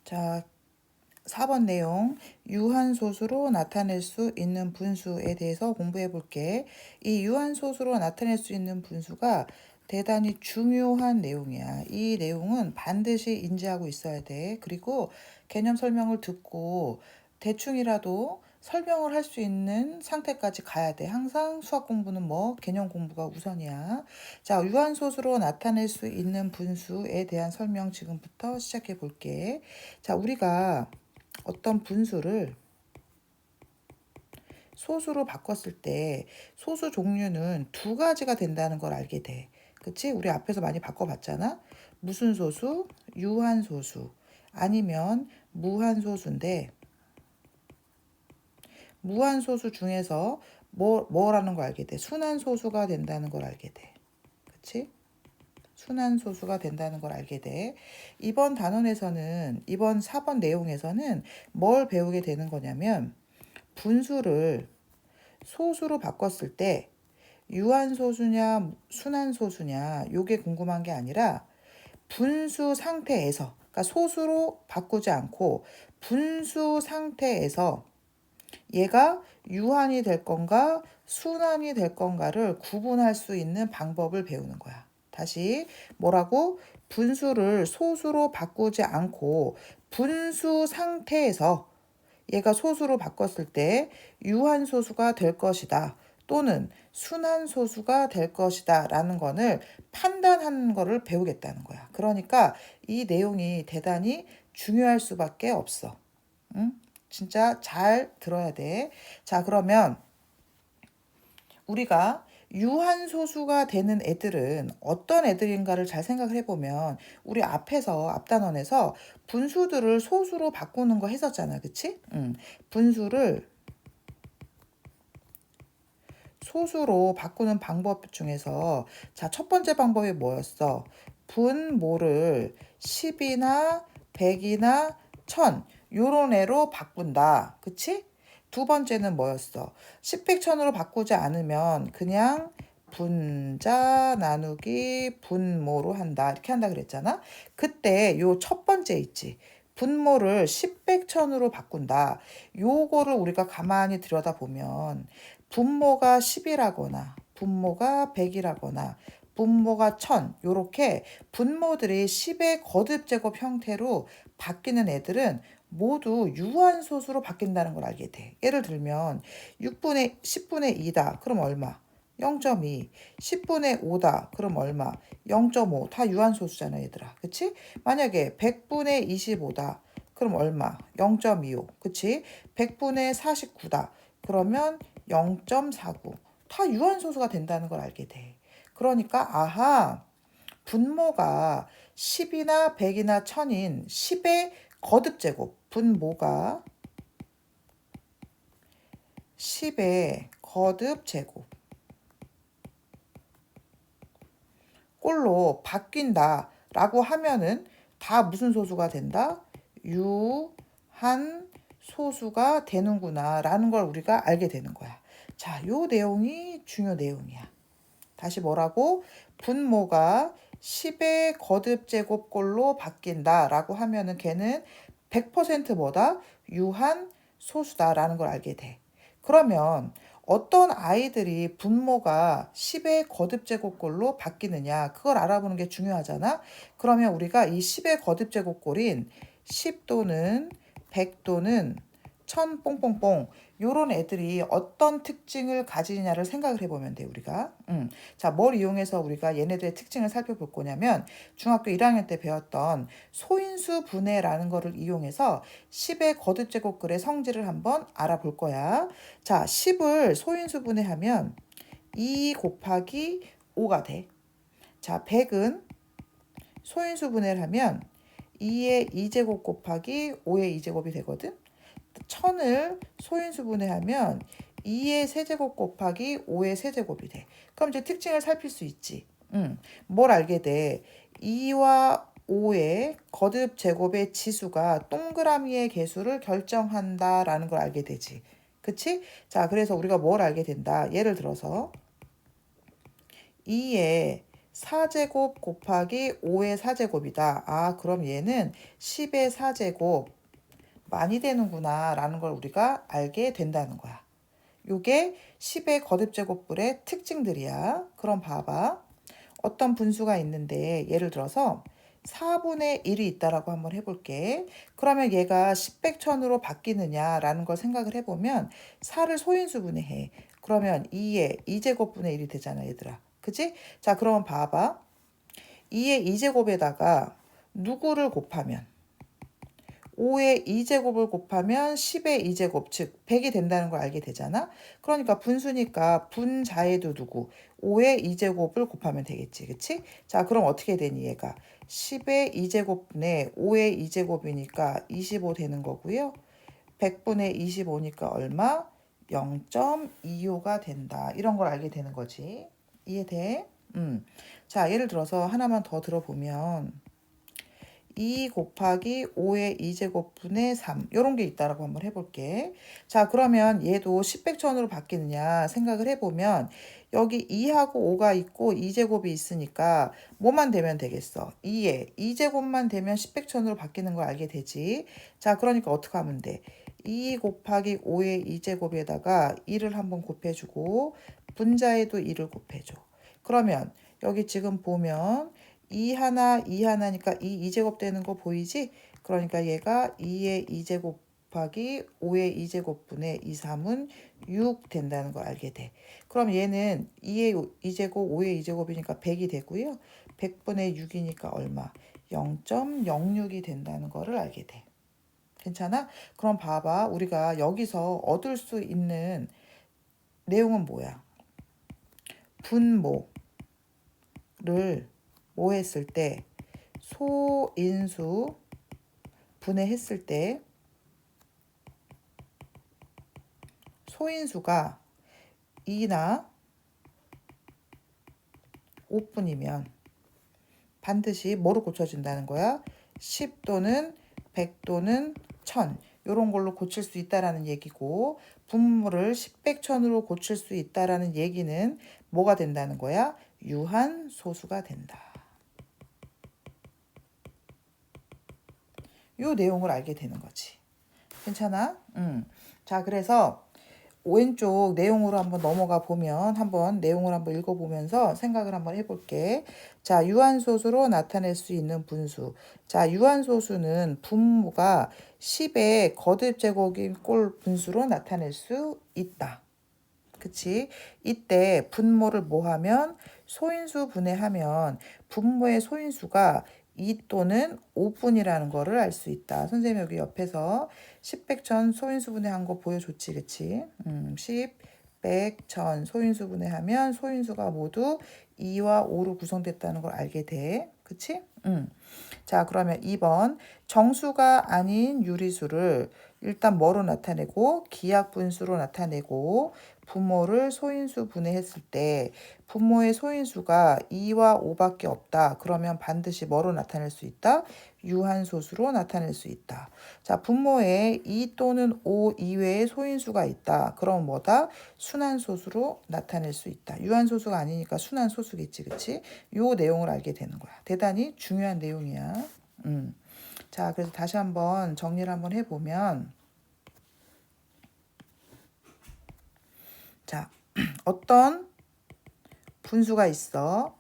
자, 4번 내용, 유한소수로 나타낼 수 있는 분수에 대해서 공부해 볼게. 이 유한소수로 나타낼 수 있는 분수가 대단히 중요한 내용이야. 이 내용은 반드시 인지하고 있어야 돼. 그리고 개념 설명을 듣고 대충이라도 설명을 할 수 있는 상태까지 가야 돼. 항상 수학 공부는 개념 공부가 우선이야. 자, 유한소수로 나타낼 수 있는 분수에 대한 설명 지금부터 시작해 볼게. 자, 우리가 어떤 분수를 소수로 바꿨을 때 소수 종류는 두 가지가 된다는 걸 알게 돼. 그치? 우리 앞에서 많이 바꿔봤잖아. 무슨 소수? 유한소수. 아니면 무한소수인데 무한소수 중에서 뭐라는 걸 알게 돼. 순환소수가 된다는 걸 알게 돼. 그치? 순환소수가 된다는 걸 알게 돼. 이번 단원에서는, 이번 4번 내용에서는 뭘 배우게 되는 거냐면 분수를 소수로 바꿨을 때 유한소수냐 순환소수냐 요게 궁금한 게 아니라 분수 상태에서, 그러니까 소수로 바꾸지 않고 분수 상태에서 얘가 유한이 될 건가 순환이 될 건가를 구분할 수 있는 방법을 배우는 거야. 다시 뭐라고? 분수를 소수로 바꾸지 않고 분수 상태에서 얘가 소수로 바꿨을 때 유한소수가 될 것이다. 또는 순환소수가 될 것이다. 라는 거를 판단하는 거를 배우겠다는 거야. 그러니까 이 내용이 대단히 중요할 수밖에 없어. 응? 진짜 잘 들어야 돼. 자, 그러면 우리가 유한소수가 되는 애들은 어떤 애들인가를 잘 생각을 해보면 우리 앞 단원에서 분수들을 소수로 바꾸는 거 했었잖아. 그치? 분수를 소수로 바꾸는 방법 중에서 자, 첫 번째 방법이 뭐였어? 분모를 10이나 100이나 1000 요런 애로 바꾼다. 그치? 두 번째는 뭐였어? 10, 100, 1000으로 바꾸지 않으면 그냥 분자 나누기 분모로 한다. 이렇게 한다 그랬잖아. 그때 요 첫 번째 있지. 분모를 10, 100, 1000으로 바꾼다. 요거를 우리가 가만히 들여다보면 분모가 10이라거나 분모가 100이라거나 분모가 1000 요렇게 분모들이 10의 거듭제곱 형태로 바뀌는 애들은 모두 유한소수로 바뀐다는 걸 알게 돼. 예를 들면 6분의 10분의 2다. 그럼 얼마? 0.2. 10분의 5다. 그럼 얼마? 0.5. 다 유한소수잖아, 얘들아. 그치? 만약에 100분의 25다. 그럼 얼마? 0.25. 그치? 100분의 49다. 그러면 0.49. 다 유한소수가 된다는 걸 알게 돼. 그러니까 아하, 분모가 10이나 100이나 1000인 10의 거듭제곱. 분모가 10의 거듭제곱. 꼴로 바뀐다라고 하면은 다 무슨 소수가 된다? 유한 소수가 되는구나 라는 걸 우리가 알게 되는 거야. 자, 요 내용이 중요 내용이야. 다시 뭐라고? 분모가 10의 거듭제곱꼴로 바뀐다라고 하면은 걔는 100% 뭐다? 유한 소수다라는 걸 알게 돼. 그러면 어떤 아이들이 분모가 10의 거듭제곱꼴로 바뀌느냐 그걸 알아보는 게 중요하잖아. 그러면 우리가 이 10의 거듭제곱꼴인 10 또는 100 또는 1000 뽕뽕뽕 요런 애들이 어떤 특징을 가지냐를 생각을 해보면 돼 우리가. 자, 뭘 이용해서 우리가 얘네들의 특징을 살펴볼 거냐면 중학교 1학년 때 배웠던 소인수 분해라는 거를 이용해서 10의 거듭제곱글의 성질을 한번 알아볼 거야. 자, 10을 소인수 분해하면 2 곱하기 5가 돼. 자, 100은 소인수 분해를 하면 2의 2제곱 곱하기 5의 2제곱이 되거든. 1000을 소인수 분해하면 2의 세제곱 곱하기 5의 세제곱이 돼. 그럼 이제 특징을 살필 수 있지. 뭘 알게 돼? 2와 5의 거듭 제곱의 지수가 동그라미의 개수를 결정한다라는 걸 알게 되지. 그치? 자, 그래서 우리가 뭘 알게 된다? 예를 들어서 2의 4제곱 곱하기 5의 4제곱이다. 아, 그럼 얘는 10의 4제곱 많이 되는구나 라는 걸 우리가 알게 된다는 거야. 요게 10의 거듭제곱불의 특징들이야. 그럼 봐봐. 어떤 분수가 있는데 예를 들어서 4분의 1이 있다라고 한번 해볼게. 그러면 얘가 10백천으로 바뀌느냐라는 걸 생각을 해보면 4를 소인수분해 해. 그러면 2의 2제곱분의 1이 되잖아, 얘들아. 그치? 자, 그러면 봐봐. 2의 2제곱에다가 누구를 곱하면 5의 2제곱을 곱하면 10의 2제곱, 즉 100이 된다는 걸 알게 되잖아. 그러니까 분수니까 분자에도 누구 5의 2제곱을 곱하면 되겠지. 그치? 자, 그럼 어떻게 되니 얘가 10의 2제곱분의 5의 2제곱이니까 25 되는 거고요. 100분의 25니까 얼마? 0.25가 된다. 이런 걸 알게 되는 거지. 이해돼? 자, 예를 들어서 하나만 더 들어보면 2 곱하기 5의 2제곱분의 3 이런 게 있다라고 한번 해볼게. 자, 그러면 얘도 10백천으로 바뀌느냐 생각을 해보면 여기 2하고 5가 있고 2제곱이 있으니까 뭐만 되면 되겠어? 2에 2제곱만 되면 10백천으로 바뀌는 걸 알게 되지. 자, 그러니까 어떻게 하면 돼? 2 곱하기 5의 2제곱에다가 2를 한번 곱해주고 분자에도 2를 곱해줘. 그러면 여기 지금 보면 2 하나, 2 하나니까 2제곱 되는 거 보이지? 그러니까 얘가 2의 2제곱 곱하기 5의 2제곱분의 2, 3은 6 된다는 걸 알게 돼. 그럼 얘는 2의 2제곱, 5의 2제곱이니까 100이 되고요. 100분의 6이니까 얼마? 0.06이 된다는 거를 알게 돼. 괜찮아? 그럼 봐봐. 우리가 여기서 얻을 수 있는 내용은 뭐야? 분모를 뭐 했을 때 소인수 분해했을 때 소인수가 2나 5분이면 반드시 뭐로 고쳐진다는 거야? 10 또는 100 또는 1000 이런 걸로 고칠 수 있다라는 얘기고 분모를 10백천으로 고칠 수 있다라는 얘기는 뭐가 된다는 거야? 유한소수가 된다. 요 내용을 알게 되는 거지. 괜찮아? 자, 그래서 왼쪽 내용으로 한번 넘어가 보면 한번 내용을 한번 읽어보면서 생각을 한번 해볼게. 자, 유한소수로 나타낼 수 있는 분수. 자, 유한소수는 분모가 10의 거듭제곱인 꼴 분수로 나타낼 수 있다. 그치? 이때 분모를 뭐 하면 소인수 분해하면 분모의 소인수가 2 또는 5분이라는 거를 알 수 있다. 선생님이 여기 옆에서 10, 100, 1000 소인수 분해한 거 보여줬지, 그치? 10, 100, 1000 소인수 분해하면 소인수가 모두 2와 5로 구성됐다는 걸 알게 돼. 그치? 자, 그러면 2번 정수가 아닌 유리수를 일단 뭐로 나타내고 기하분수로 나타내고 분모를 소인수 분해했을 때 분모의 소인수가 2와 5밖에 없다. 그러면 반드시 뭐로 나타낼 수 있다? 유한소수로 나타낼 수 있다. 자, 분모에 2 또는 5 이외의 소인수가 있다. 그럼 뭐다? 순환소수로 나타낼 수 있다. 유한소수가 아니니까 순환소수겠지, 그치? 요 내용을 알게 되는 거야. 대단히 중요한 내용이야. 자, 그래서 다시 한번 정리를 한번 해보면 자, 어떤 분수가 있어.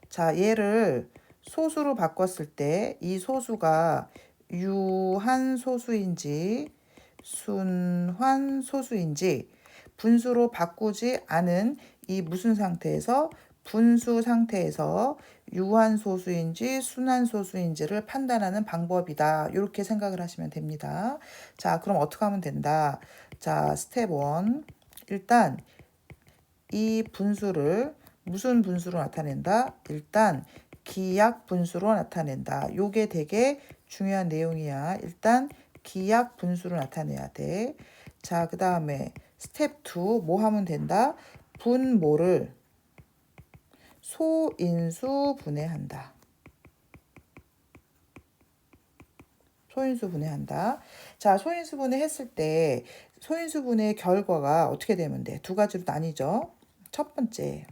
자, 얘를 소수로 바꿨을 때 이 소수가 유한소수인지 순환소수인지 분수로 바꾸지 않은 이 무슨 상태에서 분수 상태에서 유한소수인지 순환소수인지를 판단하는 방법이다. 이렇게 생각을 하시면 됩니다. 자, 그럼 어떻게 하면 된다? 자, 스텝 1. 일단 이 분수를 무슨 분수로 나타낸다? 일단 기약 분수로 나타낸다. 요게 되게 중요한 내용이야. 일단 기약 분수로 나타내야 돼. 자, 그 다음에 스텝 2 뭐 하면 된다? 분모를 소인수 분해한다. 소인수 분해한다. 자, 소인수 분해했을 때 소인수 분해의 결과가 어떻게 되면 돼? 두 가지로 나뉘죠. 첫 번째,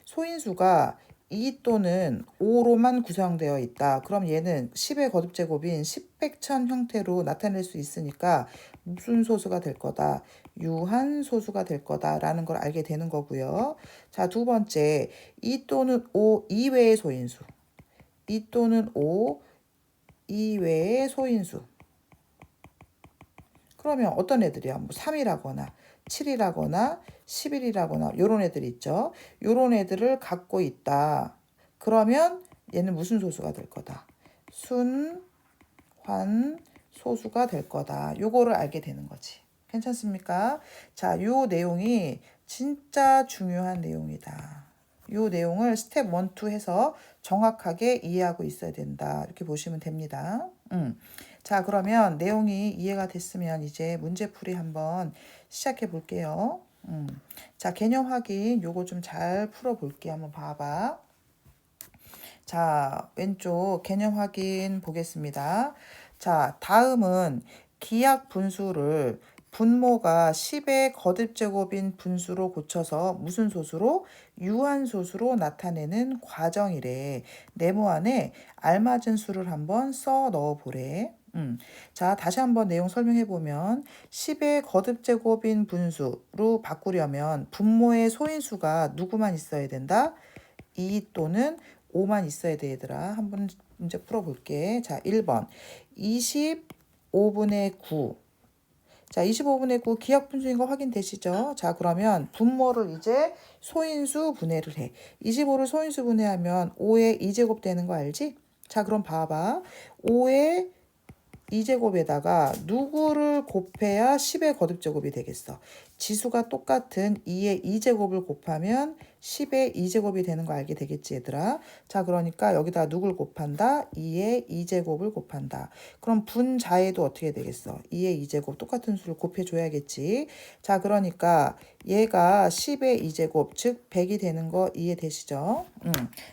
소인수가 2 또는 5로만 구성되어 있다. 그럼 얘는 10의 거듭제곱인 10백천 형태로 나타낼 수 있으니까 무슨 소수가 될 거다? 유한소수가 될 거다라는 걸 알게 되는 거고요. 자, 두 번째, 2 또는 5 이외의 소인수. 2 또는 5 이외의 소인수. 그러면 어떤 애들이야? 뭐 3이라거나 7이라거나 11이라거나 요런 애들 있죠. 요런 애들을 갖고 있다. 그러면 얘는 무슨 소수가 될 거다? 순, 환, 소수가 될 거다. 요거를 알게 되는 거지. 괜찮습니까? 자, 요 내용이 진짜 중요한 내용이다. 요 내용을 스텝 1, 2 해서 정확하게 이해하고 있어야 된다. 이렇게 보시면 됩니다. 자, 그러면 내용이 이해가 됐으면 이제 문제풀이 한번 시작해 볼게요. 자, 개념 확인 요거 좀 잘 풀어 볼게요. 한번 봐봐. 자, 왼쪽 개념 확인 보겠습니다. 자, 다음은 기약 분수를 분모가 10의 거듭제곱인 분수로 고쳐서 무슨 소수로? 유한소수로 나타내는 과정이래. 네모 안에 알맞은 수를 한번 써 넣어 보래. 자, 다시 한번 내용 설명해 보면 10의 거듭제곱인 분수로 바꾸려면 분모의 소인수가 누구만 있어야 된다? 2 또는 5만 있어야 돼, 얘들아. 한번 문제 풀어볼게. 자, 1번. 25분의 9. 자, 25분의 9 기하분수인 거 확인되시죠? 자, 그러면 분모를 이제 소인수 분해를 해. 25를 소인수 분해하면 5의 2제곱 되는 거 알지? 자, 그럼 봐봐. 5의 2제곱에다가 누구를 곱해야 10의 거듭제곱이 되겠어? 지수가 똑같은 2의 2제곱을 곱하면 10의 2제곱이 되는 거 알게 되겠지, 얘들아? 자, 그러니까 여기다 누굴 곱한다? 2의 2제곱을 곱한다. 그럼 분자에도 어떻게 되겠어? 2의 2제곱 똑같은 수를 곱해줘야겠지. 자, 그러니까 얘가 10의 2제곱, 즉 100이 되는 거 이해되시죠?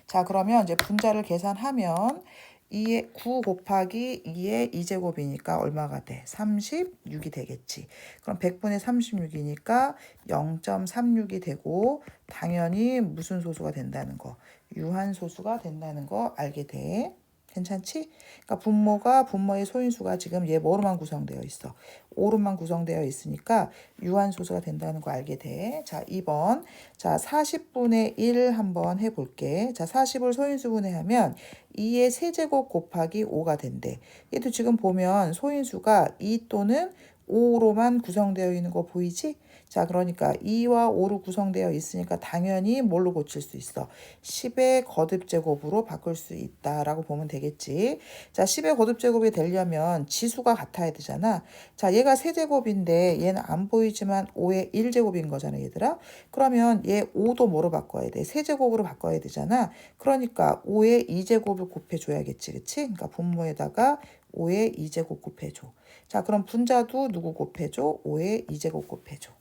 자, 그러면 이제 분자를 계산하면 2의 9 곱하기 2의 2제곱이니까 얼마가 돼? 36이 되겠지. 그럼 100분의 36이니까 0.36이 되고 당연히 무슨 소수가 된다는 거? 유한소수가 된다는 거 알게 돼. 괜찮지? 그러니까 분모가 분모의 소인수가 지금 얘 뭐로만 구성되어 있어? 5로만 구성되어 있으니까 유한소수가 된다는 거 알게 돼. 자, 2번. 자, 40분의 1 한번 해볼게. 자, 40을 소인수 분해하면 2의 세제곱 곱하기 5가 된대. 얘도 지금 보면 소인수가 2 또는 5로만 구성되어 있는 거 보이지? 자, 그러니까 2와 5로 구성되어 있으니까 당연히 뭘로 고칠 수 있어? 10의 거듭제곱으로 바꿀 수 있다라고 보면 되겠지. 자, 10의 거듭제곱이 되려면 지수가 같아야 되잖아. 자, 얘가 세제곱인데 얘는 안 보이지만 5의 1제곱인 거잖아, 얘들아. 그러면 얘 5도 뭐로 바꿔야 돼? 세제곱으로 바꿔야 되잖아. 그러니까 5의 2제곱을 곱해줘야겠지, 그치? 그러니까 분모에다가 5의 2제곱 곱해줘. 자, 그럼 분자도 누구 곱해줘? 5의 2제곱 곱해줘.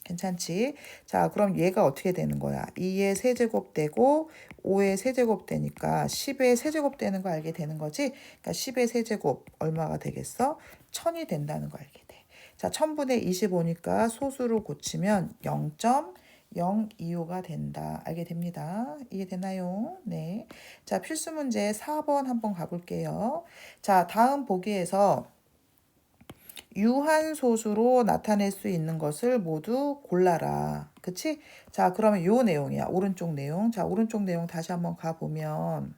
괜찮지? 자, 그럼 얘가 어떻게 되는 거야? 2의 세제곱 되고 5의 세제곱 되니까 10의 세제곱 되는 거 알게 되는 거지? 그러니까 10의 세제곱 얼마가 되겠어? 1000이 된다는 거 알게 돼. 자, 1000분의 25니까 소수로 고치면 0.025가 된다. 알게 됩니다. 이해되나요? 네. 자, 필수 문제 4번 한번 가볼게요. 자, 다음 보기에서 유한소수로 나타낼 수 있는 것을 모두 골라라. 그치? 자, 그러면 요 내용이야. 오른쪽 내용. 자, 오른쪽 내용 다시 한번 가보면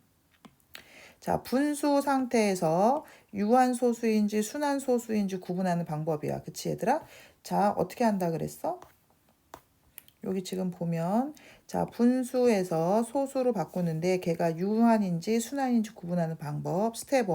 자, 분수 상태에서 유한소수인지 순한소수인지 구분하는 방법이야. 그치, 얘들아? 자, 어떻게 한다 그랬어? 여기 지금 보면 자, 분수에서 소수로 바꾸는데 걔가 유한인지 순한인지 구분하는 방법. 스텝 1.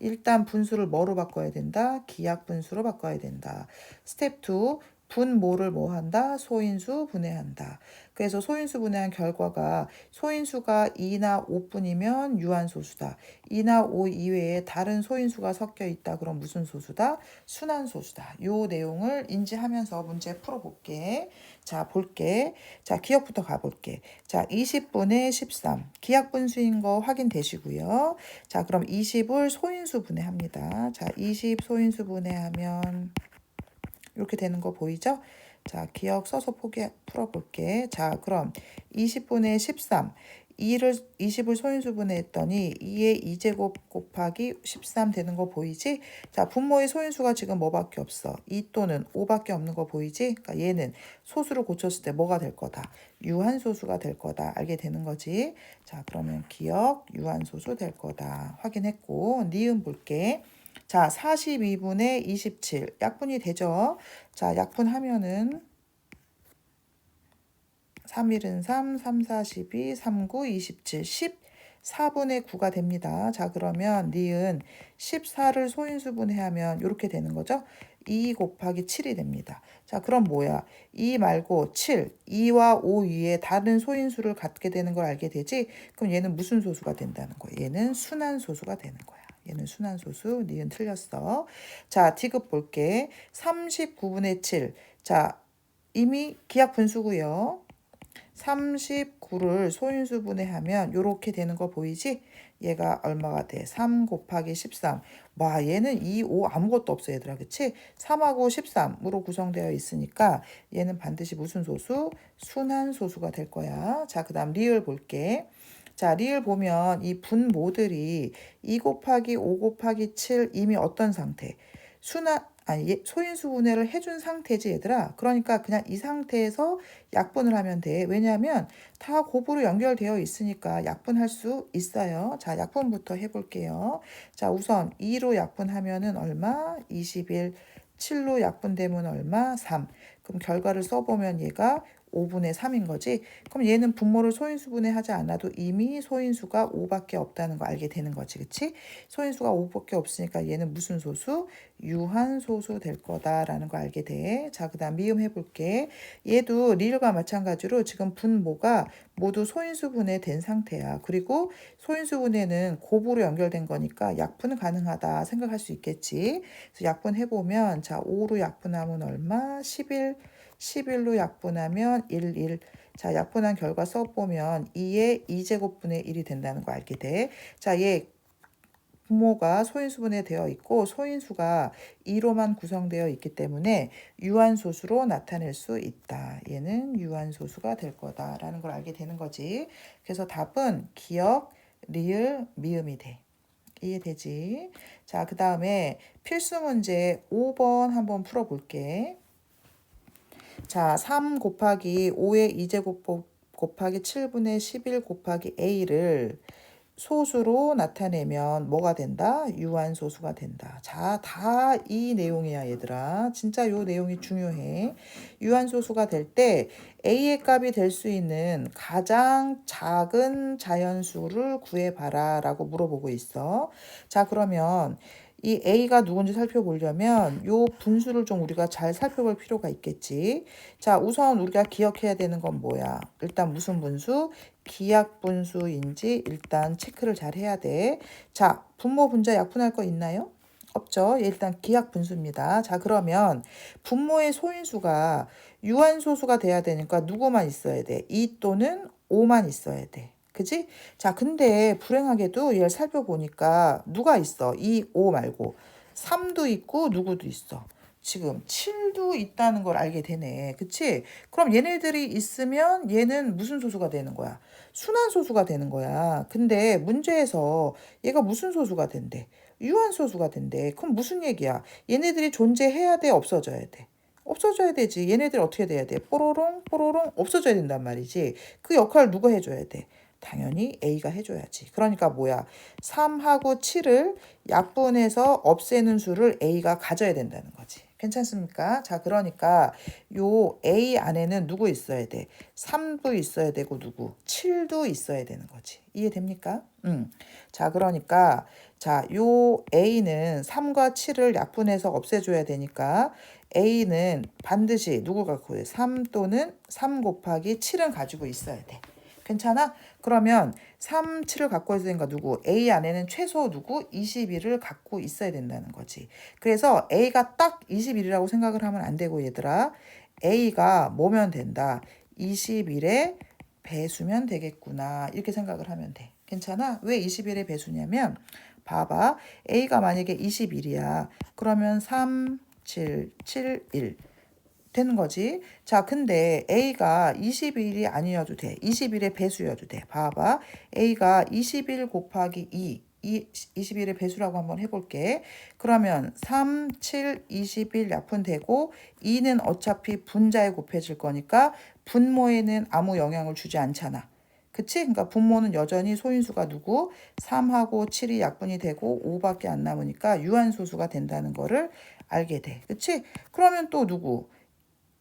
일단 분수를 뭐로 바꿔야 된다? 기약 분수로 바꿔야 된다. 스텝 2. 분모를 뭐 한다? 소인수 분해한다. 그래서 소인수 분해한 결과가 소인수가 2나 5뿐이면 유한소수다. 2나 5 이외에 다른 소인수가 섞여 있다. 그럼 무슨 소수다? 순한소수다. 요 내용을 인지하면서 문제 풀어볼게. 자, 볼게. 자, 기억부터 가볼게. 자, 20분의 13. 기약 분수인 거 확인되시고요. 자, 그럼 20을 소인수 분해합니다. 자, 20 소인수 분해하면 이렇게 되는 거 보이죠? 자, 기억 써서 풀어볼게. 자, 그럼 20분의 13. 2를 20을 소인수분해 했더니 2의 2제곱 곱하기 13 되는 거 보이지? 자, 분모의 소인수가 지금 뭐밖에 없어? 2 또는 5밖에 없는 거 보이지? 그러니까 얘는 소수를 고쳤을 때 뭐가 될 거다? 유한소수가 될 거다. 알게 되는 거지. 자, 그러면 기억 유한소수 될 거다. 확인했고 니은 볼게. 자, 42분의 27 약분이 되죠? 자, 약분하면은 3, 1은 3, 3, 4, 12, 3, 9, 27, 14분의 9가 됩니다. 자, 그러면 니은 14를 소인수분해하면 이렇게 되는 거죠. 2 곱하기 7이 됩니다. 자, 그럼 뭐야? 2 말고 7, 2와 5 위에 다른 소인수를 갖게 되는 걸 알게 되지? 그럼 얘는 무슨 소수가 된다는 거야? 얘는 순환소수가 되는 거야. 얘는 순환소수, 니은 틀렸어. 자, 디귿 볼게. 39분의 7. 자, 이미 기하 분수고요. 39를 소인수분해하면 이렇게 되는 거 보이지? 얘가 얼마가 돼? 3 곱하기 13. 와, 얘는 2, 5 아무것도 없어 얘들아. 그치? 3하고 13으로 구성되어 있으니까 얘는 반드시 무슨 소수? 순환소수가 될 거야. 자, 그 다음 리을 볼게. 자, 리을 보면 이 분모들이 2 곱하기 5 곱하기 7 이미 어떤 상태? 소인수 분해를 해준 상태지 얘들아. 그러니까 그냥 이 상태에서 약분을 하면 돼. 왜냐하면 다 곱으로 연결되어 있으니까 약분할 수 있어요. 자, 약분부터 해볼게요. 자, 우선 2로 약분하면은 얼마? 21. 7로 약분되면 얼마? 3. 그럼 결과를 써보면 얘가 5분의 3인 거지. 그럼 얘는 분모를 소인수분해 하지 않아도 이미 소인수가 5밖에 없다는 거 알게 되는 거지. 그치? 소인수가 5밖에 없으니까 얘는 무슨 소수? 유한소수 될 거다라는 거 알게 돼. 자, 그 다음 미음 해볼게. 얘도 리을과 마찬가지로 지금 분모가 모두 소인수분해 된 상태야. 그리고 소인수분해는 곱으로 연결된 거니까 약분은 가능하다 생각할 수 있겠지. 그래서 약분해보면 자, 5로 약분하면 얼마? 11. 11로 약분하면 1. 자, 약분한 결과 써보면 2의 2제곱분의 1이 된다는 거 알게 돼. 자, 얘 분모가 소인수분해 되어 있고 소인수가 2로만 구성되어 있기 때문에 유한소수로 나타낼 수 있다. 얘는 유한소수가 될 거다라는 걸 알게 되는 거지. 그래서 답은 기역, 리을, 미음이 돼. 이해되지? 자, 그 다음에 필수 문제 5번 한번 풀어볼게. 자, 3 곱하기 5의 2제곱 곱하기 7분의 11 곱하기 a를 소수로 나타내면 뭐가 된다? 유한소수가 된다. 자, 다 이 내용이야 얘들아. 진짜 요 내용이 중요해. 유한소수가 될 때 a의 값이 될 수 있는 가장 작은 자연수를 구해봐라 라고 물어보고 있어. 자, 그러면 이 a가 누군지 살펴보려면 요 분수를 좀 우리가 잘 살펴볼 필요가 있겠지. 자, 우선 우리가 기억해야 되는 건 뭐야? 일단 무슨 분수? 기약 분수인지 일단 체크를 잘 해야 돼. 자, 분모 분자 약분할 거 있나요? 없죠. 일단 기약 분수입니다. 자, 그러면 분모의 소인수가 유한소수가 돼야 되니까 누구만 있어야 돼? 2 또는 5만 있어야 돼. 그지? 자, 근데 불행하게도 얘를 살펴보니까 누가 있어? 2, 5 말고 3도 있고 누구도 있어. 지금 7도 있다는 걸 알게 되네. 그치? 그럼 얘네들이 있으면 얘는 무슨 소수가 되는 거야? 순환소수가 되는 거야. 근데 문제에서 얘가 무슨 소수가 된대? 유한소수가 된대. 그럼 무슨 얘기야? 얘네들이 존재해야 돼? 없어져야 돼? 없어져야 되지. 얘네들 어떻게 돼야 돼? 뽀로롱 뽀로롱 없어져야 된단 말이지. 그 역할을 누가 해줘야 돼? 당연히 A가 해줘야지. 그러니까 뭐야? 3하고 7을 약분해서 없애는 수를 A가 가져야 된다는 거지. 괜찮습니까? 자, 그러니까 요 A 안에는 누구 있어야 돼? 3도 있어야 되고 누구? 7도 있어야 되는 거지. 이해됩니까? 자, 그러니까 자, 요 A는 3과 7을 약분해서 없애줘야 되니까 A는 반드시 누구 갖고 돼? 3 또는 3 곱하기 7은 가지고 있어야 돼. 괜찮아? 그러면 3, 7을 갖고 있으니까 누구? A 안에는 최소 누구? 21을 갖고 있어야 된다는 거지. 그래서 A가 딱 21이라고 생각을 하면 안 되고 얘들아. A가 뭐면 된다? 21의 배수면 되겠구나. 이렇게 생각을 하면 돼. 괜찮아? 왜 21의 배수냐면 봐봐. A가 만약에 21이야. 그러면 3, 7, 7, 1. 되는 거지. 자, 근데 A가 21이 아니어도 돼. 21의 배수여도 돼. 봐봐. A가 21 곱하기 21의 배수라고 한번 해볼게. 그러면 3, 7, 21 약분되고 2는 어차피 분자에 곱해질 거니까 분모에는 아무 영향을 주지 않잖아. 그치? 그러니까 분모는 여전히 소인수가 누구? 3하고 7이 약분이 되고 5밖에 안 남으니까 유한소수가 된다는 거를 알게 돼. 그치? 그러면 또 누구?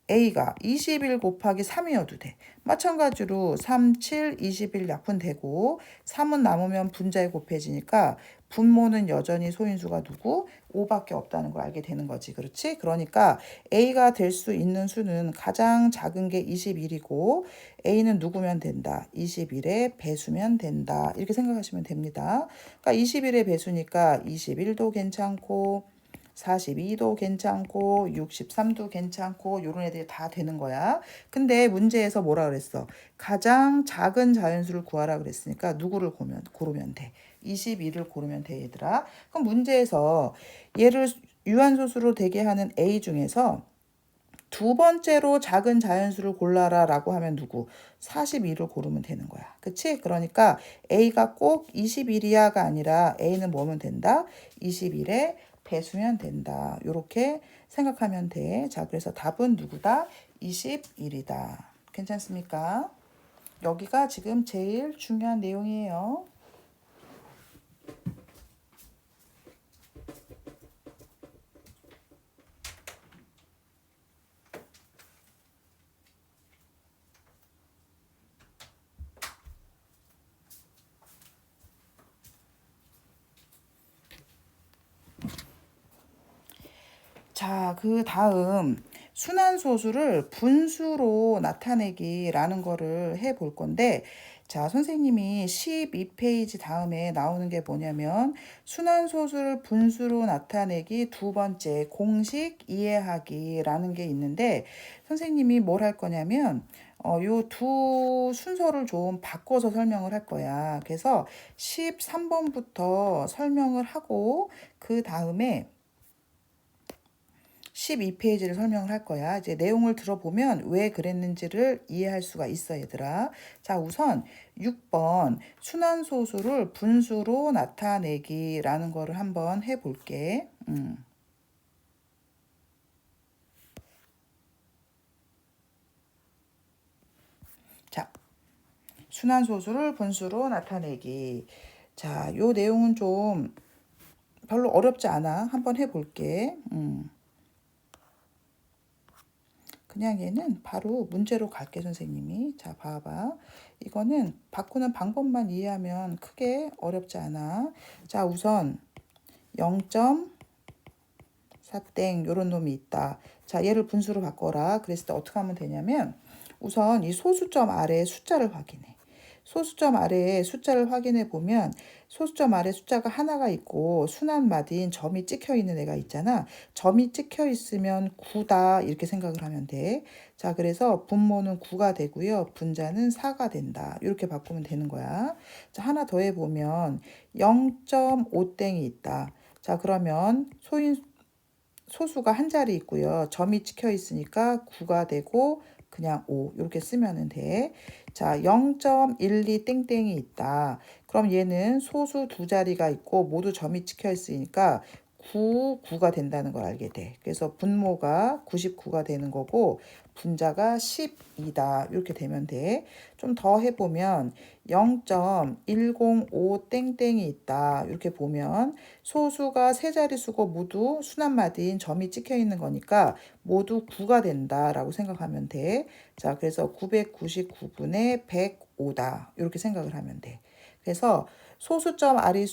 A가 21 곱하기 3이어도 돼. 마찬가지로 3, 7, 21 약분되고 3은 남으면 분자에 곱해지니까 분모는 여전히 소인수가 누구? 5밖에 없다는 걸 알게 되는 거지. 그렇지? 그러니까 A가 될 수 있는 수는 가장 작은 게 21이고 A는 누구면 된다? 21의 배수면 된다. 이렇게 생각하시면 됩니다. 그러니까 21의 배수니까 21도 괜찮고 42도 괜찮고 63도 괜찮고 요런 애들이 다 되는 거야. 근데 문제에서 뭐라 그랬어? 가장 작은 자연수를 구하라 그랬으니까 누구를 고르면 돼? 22를 고르면 돼, 얘들아. 그럼 문제에서 얘를 유한소수로 되게 하는 A 중에서 두 번째로 작은 자연수를 골라라 라고 하면 누구? 42를 고르면 되는 거야. 그치? 그러니까 A가 꼭 21이야가 아니라 A는 뭐면 된다? 21에 배수면 된다. 이렇게 생각하면 돼. 자, 그래서 답은 누구다? 21이다. 괜찮습니까? 여기가 지금 제일 중요한 내용이에요. 자, 그 다음 순환소수를 분수로 나타내기라는 거를 해볼 건데, 자, 선생님이 12페이지 다음에 나오는 게 뭐냐면 순환소수를 분수로 나타내기 두 번째 공식 이해하기라는 게 있는데, 선생님이 뭘 할 거냐면 요 두 순서를 좀 바꿔서 설명을 할 거야. 그래서 13번부터 설명을 하고 그 다음에 12페이지를 설명을 할 거야. 이제 내용을 들어보면 왜 그랬는지를 이해할 수가 있어, 얘들아. 자, 우선 6번 순환소수를 분수로 나타내기라는 거를 한번 해볼게. 자, 순환소수를 분수로 나타내기. 자, 요 내용은 좀 별로 어렵지 않아. 한번 해볼게. 그냥 얘는 바로 문제로 갈게, 선생님이. 자, 봐봐. 이거는 바꾸는 방법만 이해하면 크게 어렵지 않아. 자, 우선 0.4땡 요런 놈이 있다. 자, 얘를 분수로 바꿔라. 그랬을 때 어떻게 하면 되냐면 우선 이 소수점 아래에 숫자를 확인해. 소수점 아래에 숫자를 확인해 보면 소수점 아래 숫자가 하나가 있고 순환마디인 점이 찍혀 있는 애가 있잖아. 점이 찍혀 있으면 9다 이렇게 생각을 하면 돼. 자, 그래서 분모는 9가 되고요. 분자는 4가 된다. 이렇게 바꾸면 되는 거야. 자, 하나 더 해보면 0.5땡이 있다. 자, 그러면 소수가 한 자리 있고요. 점이 찍혀 있으니까 9가 되고 그냥 5 이렇게 쓰면 돼. 자, 0.12 땡땡이 있다. 그럼 얘는 소수 두 자리가 있고 모두 점이 찍혀 있으니까 9가 된다는 걸 알게 돼. 그래서 분모가 99가 되는 거고 분자가 12다. 이렇게 되면 돼. 좀 더 해보면 0.105 땡땡이 있다. 이렇게 보면 소수가 세 자릿수고 모두 순환마디인 점이 찍혀 있는 거니까 모두 9가 된다라고 생각하면 돼. 자, 그래서 999분의 105다. 이렇게 생각을 하면 돼. 그래서 소수점 아래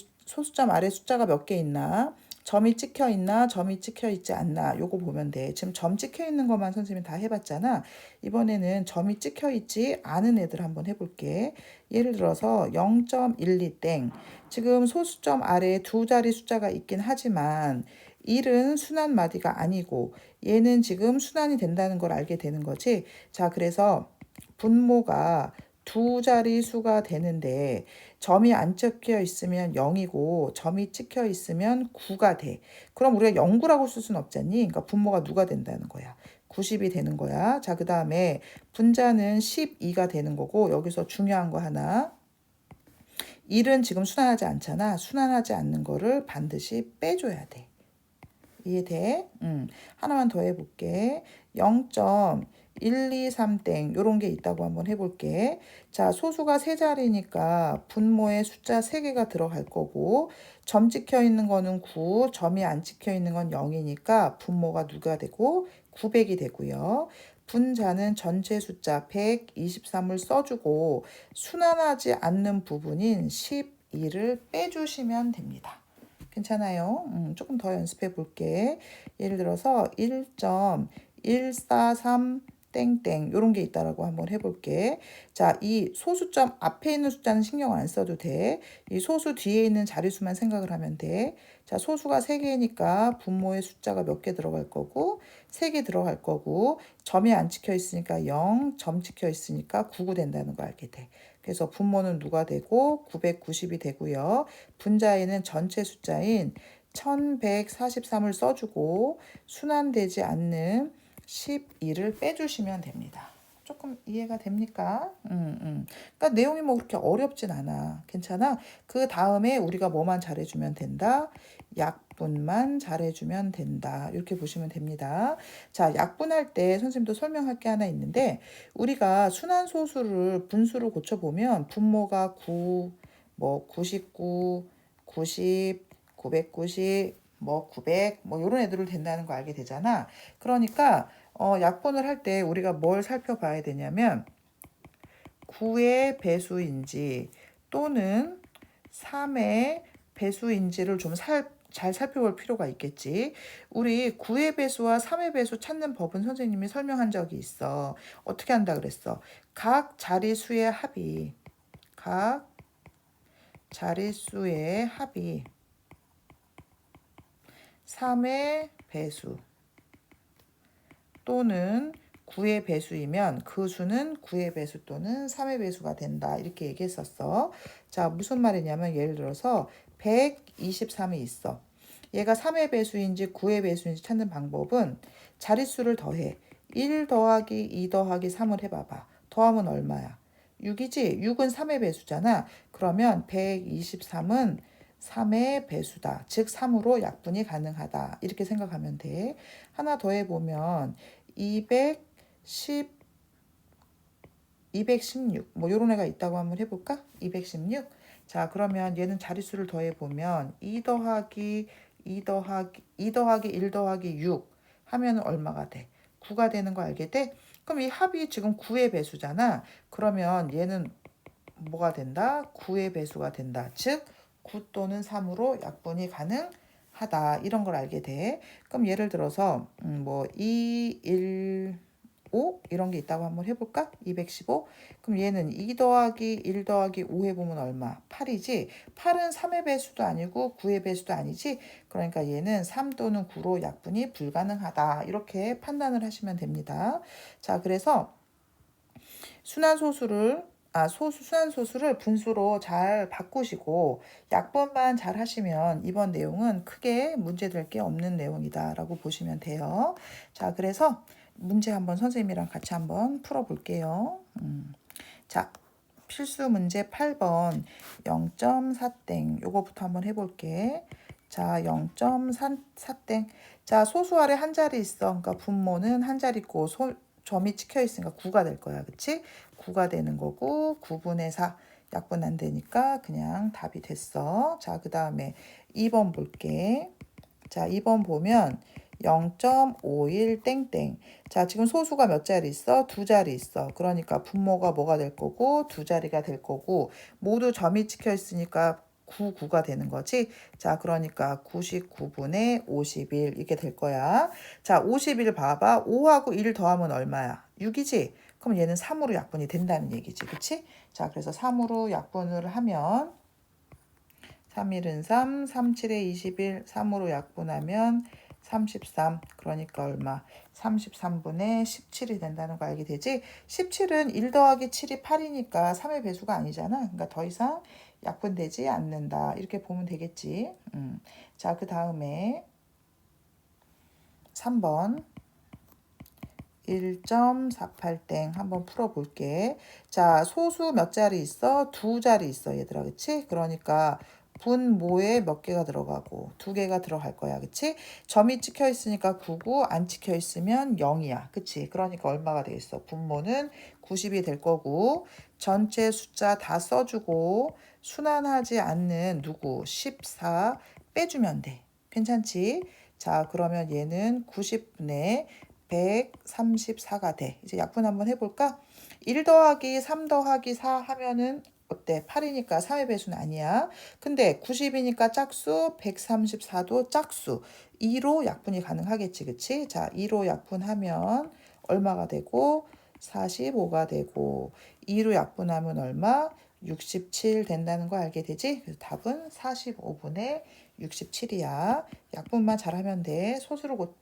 숫자가 몇 개 있나? 점이 찍혀 있나? 점이 찍혀 있지 않나? 요거 보면 돼. 지금 점 찍혀 있는 것만 선생님이 다 해봤잖아. 이번에는 점이 찍혀 있지 않은 애들 한번 해볼게. 예를 들어서 0.12땡. 지금 소수점 아래에 두 자리 숫자가 있긴 하지만 1은 순환 마디가 아니고 얘는 지금 순환이 된다는 걸 알게 되는 거지. 자, 그래서 분모가 두 자리 수가 되는데 점이 안 찍혀 있으면 0이고 점이 찍혀 있으면 9가 돼. 그럼 우리가 0구라고 쓸 수는 없잖니. 그러니까 분모가 누가 된다는 거야. 90이 되는 거야. 자, 그 다음에 분자는 12가 되는 거고 여기서 중요한 거 하나. 1은 지금 순환하지 않잖아. 순환하지 않는 거를 반드시 빼줘야 돼. 이해돼? 하나만 더 해볼게. 0.123땡 요런 게 있다고 한번 해볼게. 자, 소수가 세 자리니까 분모에 숫자 3개가 들어갈 거고 점 찍혀 있는 거는 9, 점이 안 찍혀 있는 건 0이니까 분모가 누가 되고 900이 되고요. 분자는 전체 숫자 123을 써주고 순환하지 않는 부분인 12를 빼주시면 됩니다. 괜찮아요. 조금 더 연습해 볼게. 예를 들어서 1.143 땡땡 요런 게 있다라고 한번 해볼게. 자, 이 소수점 앞에 있는 숫자는 신경 안 써도 돼. 이 소수 뒤에 있는 자릿수만 생각을 하면 돼. 자, 소수가 3개니까 분모의 숫자가 몇 개 들어갈 거고 3개 들어갈 거고 점이 안 찍혀 있으니까 0, 점 찍혀 있으니까 99 된다는 거 알게 돼. 그래서 분모는 누가 되고 990이 되고요. 분자에는 전체 숫자인 1143을 써주고 순환되지 않는 12를 빼주시면 됩니다. 조금 이해가 됩니까? 그러니까 내용이 뭐 그렇게 어렵진 않아. 괜찮아? 그 다음에 우리가 뭐만 잘해주면 된다? 약분만 잘해주면 된다. 이렇게 보시면 됩니다. 자, 약분할 때 선생님도 설명할 게 하나 있는데 우리가 순환소수를 분수로 고쳐보면 분모가 9, 뭐 99, 90, 990, 뭐 900, 뭐 이런 애들을 된다는 거 알게 되잖아. 그러니까 약분을 할 때 우리가 뭘 살펴봐야 되냐면 9의 배수인지 또는 3의 배수인지를 좀 잘 살펴볼 필요가 있겠지. 우리 9의 배수와 3의 배수 찾는 법은 선생님이 설명한 적이 있어. 어떻게 한다 그랬어? 각 자릿수의 합이 3의 배수 또는 9의 배수이면 그 수는 9의 배수 또는 3의 배수가 된다. 이렇게 얘기했었어. 자, 무슨 말이냐면 예를 들어서 123이 있어. 얘가 3의 배수인지 9의 배수인지 찾는 방법은 자릿수를 더해. 1 더하기 2 더하기 3을 해봐봐. 더하면 얼마야? 6이지? 6은 3의 배수잖아. 그러면 123은 3의 배수다. 즉 3으로 약분이 가능하다. 이렇게 생각하면 돼. 하나 더 해보면 210, 216 뭐 요런 애가 있다고 한번 해볼까? 216. 자, 그러면 얘는 자릿수를 더해보면 2 더하기 1 더하기 6 하면 얼마가 돼? 9가 되는 거 알게 돼? 그럼 이 합이 지금 9의 배수잖아. 그러면 얘는 뭐가 된다? 9의 배수가 된다. 즉 9 또는 3으로 약분이 가능하다. 이런 걸 알게 돼. 그럼 예를 들어서 뭐 2, 1, 5 이런 게 있다고 한번 해볼까? 215. 그럼 얘는 2 더하기 1 더하기 5 해보면 얼마? 8이지? 8은 3의 배수도 아니고 9의 배수도 아니지? 그러니까 얘는 3 또는 9로 약분이 불가능하다. 이렇게 판단을 하시면 됩니다. 자, 그래서 순환소수를 분수로 잘 바꾸시고 약분만 잘 하시면 이번 내용은 크게 문제될 게 없는 내용이다라고 보시면 돼요. 자, 그래서 문제 한번 선생님이랑 같이 한번 풀어볼게요. 자, 필수 문제 8번 0.4땡 요거부터 한번 해볼게. 자, 0.4땡. 자, 소수 아래 한 자리 있어. 그러니까 분모는 한 자리 있고 점이 찍혀 있으니까 9가 될 거야. 그치? 9가 되는 거고 9분의 4 약분 안 되니까 그냥 답이 됐어. 자, 그 다음에 2번 볼게. 자, 2번 보면 0.51 땡땡. 자, 지금 소수가 몇 자리 있어? 2자리 있어. 그러니까 분모가 뭐가 될 거고 2자리가 될 거고 모두 점이 찍혀 있으니까 9가 되는 거지. 자, 그러니까 99분의 51 이렇게 될 거야. 자, 51 봐봐. 5하고 1 더하면 얼마야? 6이지? 그럼 얘는 3으로 약분이 된다는 얘기지. 그치? 자, 그래서 3으로 약분을 하면 3일은 3, 37에 21, 3으로 약분하면 33, 그러니까 얼마? 33분의 17이 된다는 거 알게 되지? 17은 1 더하기 7이 8이니까 3의 배수가 아니잖아. 그러니까 더 이상 약분되지 않는다. 이렇게 보면 되겠지. 자, 그 다음에 3번. 1.48땡 한번 풀어볼게. 자, 소수 몇 자리 있어? 두 자리 있어, 얘들아. 그치? 그러니까 분모에 몇 개가 들어가고 두 개가 들어갈 거야. 그치? 점이 찍혀 있으니까 9고 안 찍혀 있으면 0이야. 그치? 그러니까 얼마가 되겠어? 분모는 90이 될 거고 전체 숫자 다 써주고 순환하지 않는 누구? 14 빼주면 돼. 괜찮지? 자, 그러면 얘는 90분의 134가 돼. 이제 약분 한번 해볼까? 1 더하기 3 더하기 4 하면은 어때? 8이니까 3의 배수는 아니야. 근데 90이니까 짝수, 134도 짝수. 2로 약분이 가능하겠지, 그치? 자, 2로 약분하면 얼마가 되고 45가 되고 2로 약분하면 얼마? 67 된다는 거 알게 되지? 그래서 답은 45분의 67이야. 약분만 잘하면 돼.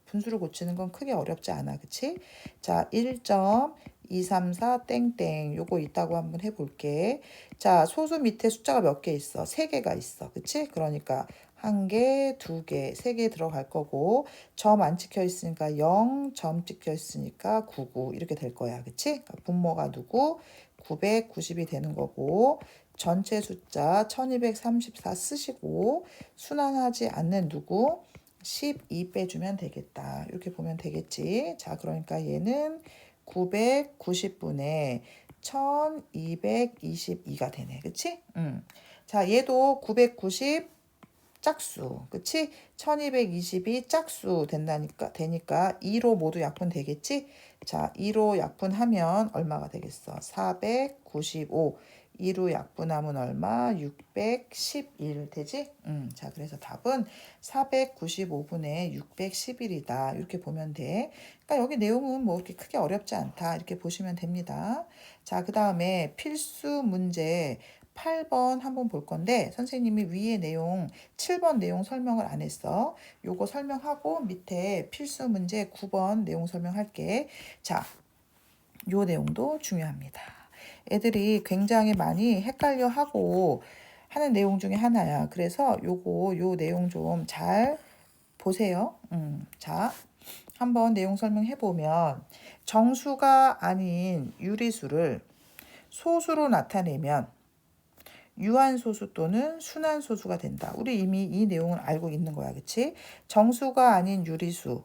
분수를 고치는 건 크게 어렵지 않아. 그치? 자, 1.234 땡땡 요거 있다고 한번 해볼게. 자, 소수 밑에 숫자가 몇 개 있어? 3개가 있어. 그치? 그러니까 1개, 2개, 3개 들어갈 거고 점 안 찍혀 있으니까 0, 점 찍혀 있으니까 99 이렇게 될 거야. 그치? 그러니까 분모가 누구? 990이 되는 거고 전체 숫자 1234 쓰시고 순환하지 않는 누구? 12 빼주면 되겠다. 이렇게 보면 되겠지. 자, 그러니까 얘는 990분의 1222가 되네. 그치? 자, 얘도 990 짝수. 그치? 1222 짝수 되니까 2로 모두 약분되겠지? 자, 2로 약분하면 얼마가 되겠어? 495. 2로 약분하면 얼마? 611 되지? 자, 그래서 답은 495분의 611이다. 이렇게 보면 돼. 그러니까 여기 내용은 뭐 이렇게 크게 어렵지 않다. 이렇게 보시면 됩니다. 자, 그 다음에 필수 문제 8번 한번 볼 건데 선생님이 위에 내용 7번 내용 설명을 안 했어. 요거 설명하고 밑에 필수 문제 9번 내용 설명할게. 자, 요 내용도 중요합니다. 애들이 굉장히 많이 헷갈려 하고 하는 내용 중에 하나야. 그래서 요 내용 좀 잘 보세요. 자, 한번 내용 설명해 보면 정수가 아닌 유리수를 소수로 나타내면 유한소수 또는 순환소수가 된다. 우리 이미 이 내용을 알고 있는 거야. 그치? 정수가 아닌 유리수,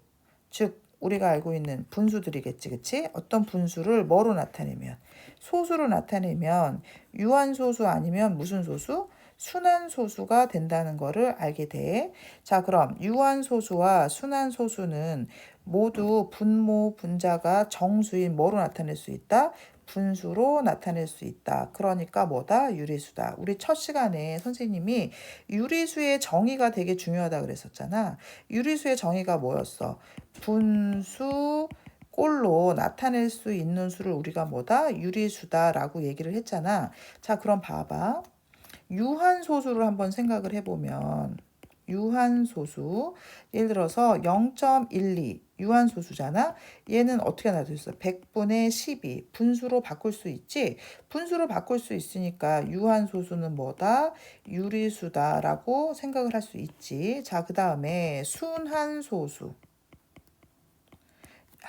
즉 우리가 알고 있는 분수들이겠지. 그치? 어떤 분수를 뭐로 나타내면 소수로 나타내면 유한소수 아니면 무슨 소수? 순환소수가 된다는 거를 알게 돼. 자, 그럼 유한소수와 순환소수는 모두 분모, 분자가 정수인 뭐로 나타낼 수 있다? 분수로 나타낼 수 있다. 그러니까 뭐다? 유리수다. 우리 첫 시간에 선생님이 유리수의 정의가 되게 중요하다 그랬었잖아. 유리수의 정의가 뭐였어? 분수 꼴로 나타낼 수 있는 수를 우리가 뭐다? 유리수다라고 얘기를 했잖아. 자, 그럼 봐봐. 유한소수를 한번 생각을 해보면 유한소수 예를 들어서 0.12 유한소수잖아. 얘는 어떻게 나눠있어? 100분의 12 분수로 바꿀 수 있지. 분수로 바꿀 수 있으니까 유한소수는 뭐다? 유리수다라고 생각을 할 수 있지. 자, 그 다음에 순한소수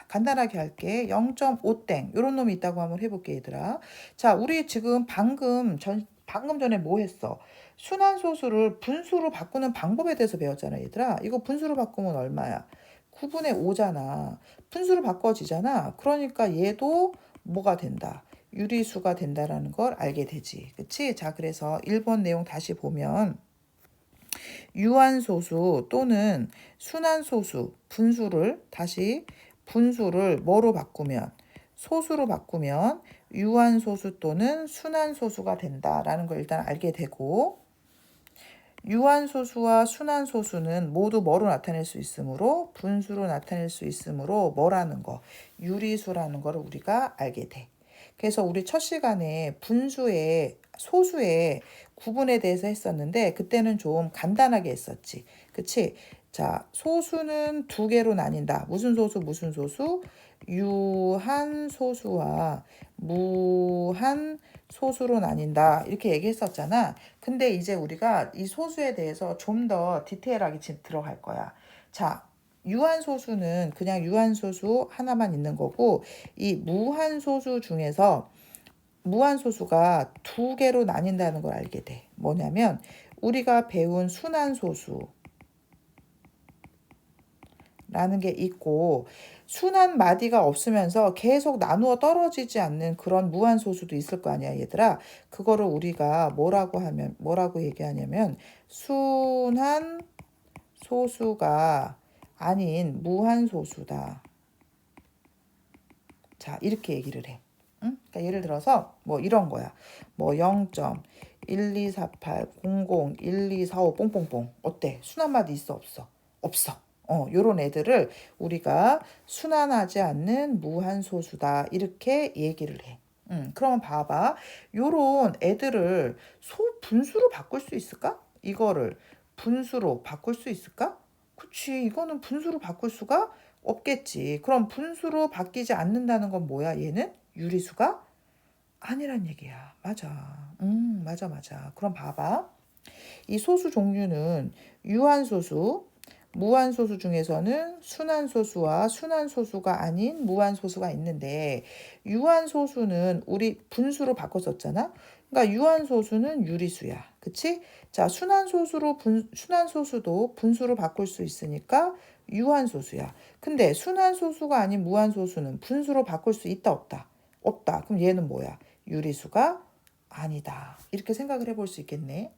간단하게 할게. 0.5땡 이런 놈이 있다고 한번 해볼게 얘들아. 자, 우리 지금 방금 전에 뭐 했어? 순환소수를 분수로 바꾸는 방법에 대해서 배웠잖아 얘들아. 이거 분수로 바꾸면 얼마야? 9분의 5잖아. 분수로 바꿔지잖아. 그러니까 얘도 뭐가 된다? 유리수가 된다라는 걸 알게 되지. 그치? 자, 그래서 1번 내용 다시 보면 유한소수 또는 순환소수 분수를 뭐로 바꾸면 소수로 바꾸면 유한소수 또는 순환소수가 된다라는 걸 일단 알게 되고 유한소수와 순환소수는 모두 뭐로 나타낼 수 있으므로 분수로 나타낼 수 있으므로 뭐라는 거 유리수라는 거를 우리가 알게 돼. 그래서 우리 첫 시간에 분수의 소수의 구분에 대해서 했었는데 그때는 좀 간단하게 했었지. 그치? 자, 소수는 두 개로 나뉜다. 무슨 소수, 무슨 소수? 유한소수와 무한소수로 나뉜다. 이렇게 얘기했었잖아. 근데 이제 우리가 이 소수에 대해서 좀 더 디테일하게 들어갈 거야. 자, 유한소수는 그냥 유한소수 하나만 있는 거고, 이 무한소수 중에서 무한소수가 두 개로 나뉜다는 걸 알게 돼. 뭐냐면 우리가 배운 순한소수라는 게 있고, 순한 마디가 없으면서 계속 나누어 떨어지지 않는 그런 무한소수도 있을 거 아니야, 얘들아. 그거를 우리가 뭐라고 얘기하냐면 순한 소수가 아닌 무한소수다. 자, 이렇게 얘기를 해. 응? 그러니까 예를 들어서 뭐 이런 거야. 뭐 0.1248 00 1245 뽕뽕뽕. 어때? 순한 마디 있어 없어? 없어. 요런 애들을 우리가 순환하지 않는 무한소수다. 이렇게 얘기를 해. 그러면 봐봐. 요런 애들을 분수로 바꿀 수 있을까? 이거를 분수로 바꿀 수 있을까? 그치. 이거는 분수로 바꿀 수가 없겠지. 그럼 분수로 바뀌지 않는다는 건 뭐야? 얘는 유리수가 아니란 얘기야. 맞아. 맞아. 그럼 봐봐. 이 소수 종류는 유한소수, 무한소수 중에서는 순한소수와 순한소수가 아닌 무한소수가 있는데, 유한소수는 우리 분수로 바꿨었잖아. 그러니까 유한소수는 유리수야. 그치? 자, 순한소수도 분수로 바꿀 수 있으니까 유한소수야. 근데 순한소수가 아닌 무한소수는 분수로 바꿀 수 있다, 없다? 없다. 그럼 얘는 뭐야? 유리수가 아니다. 이렇게 생각을 해볼 수 있겠네.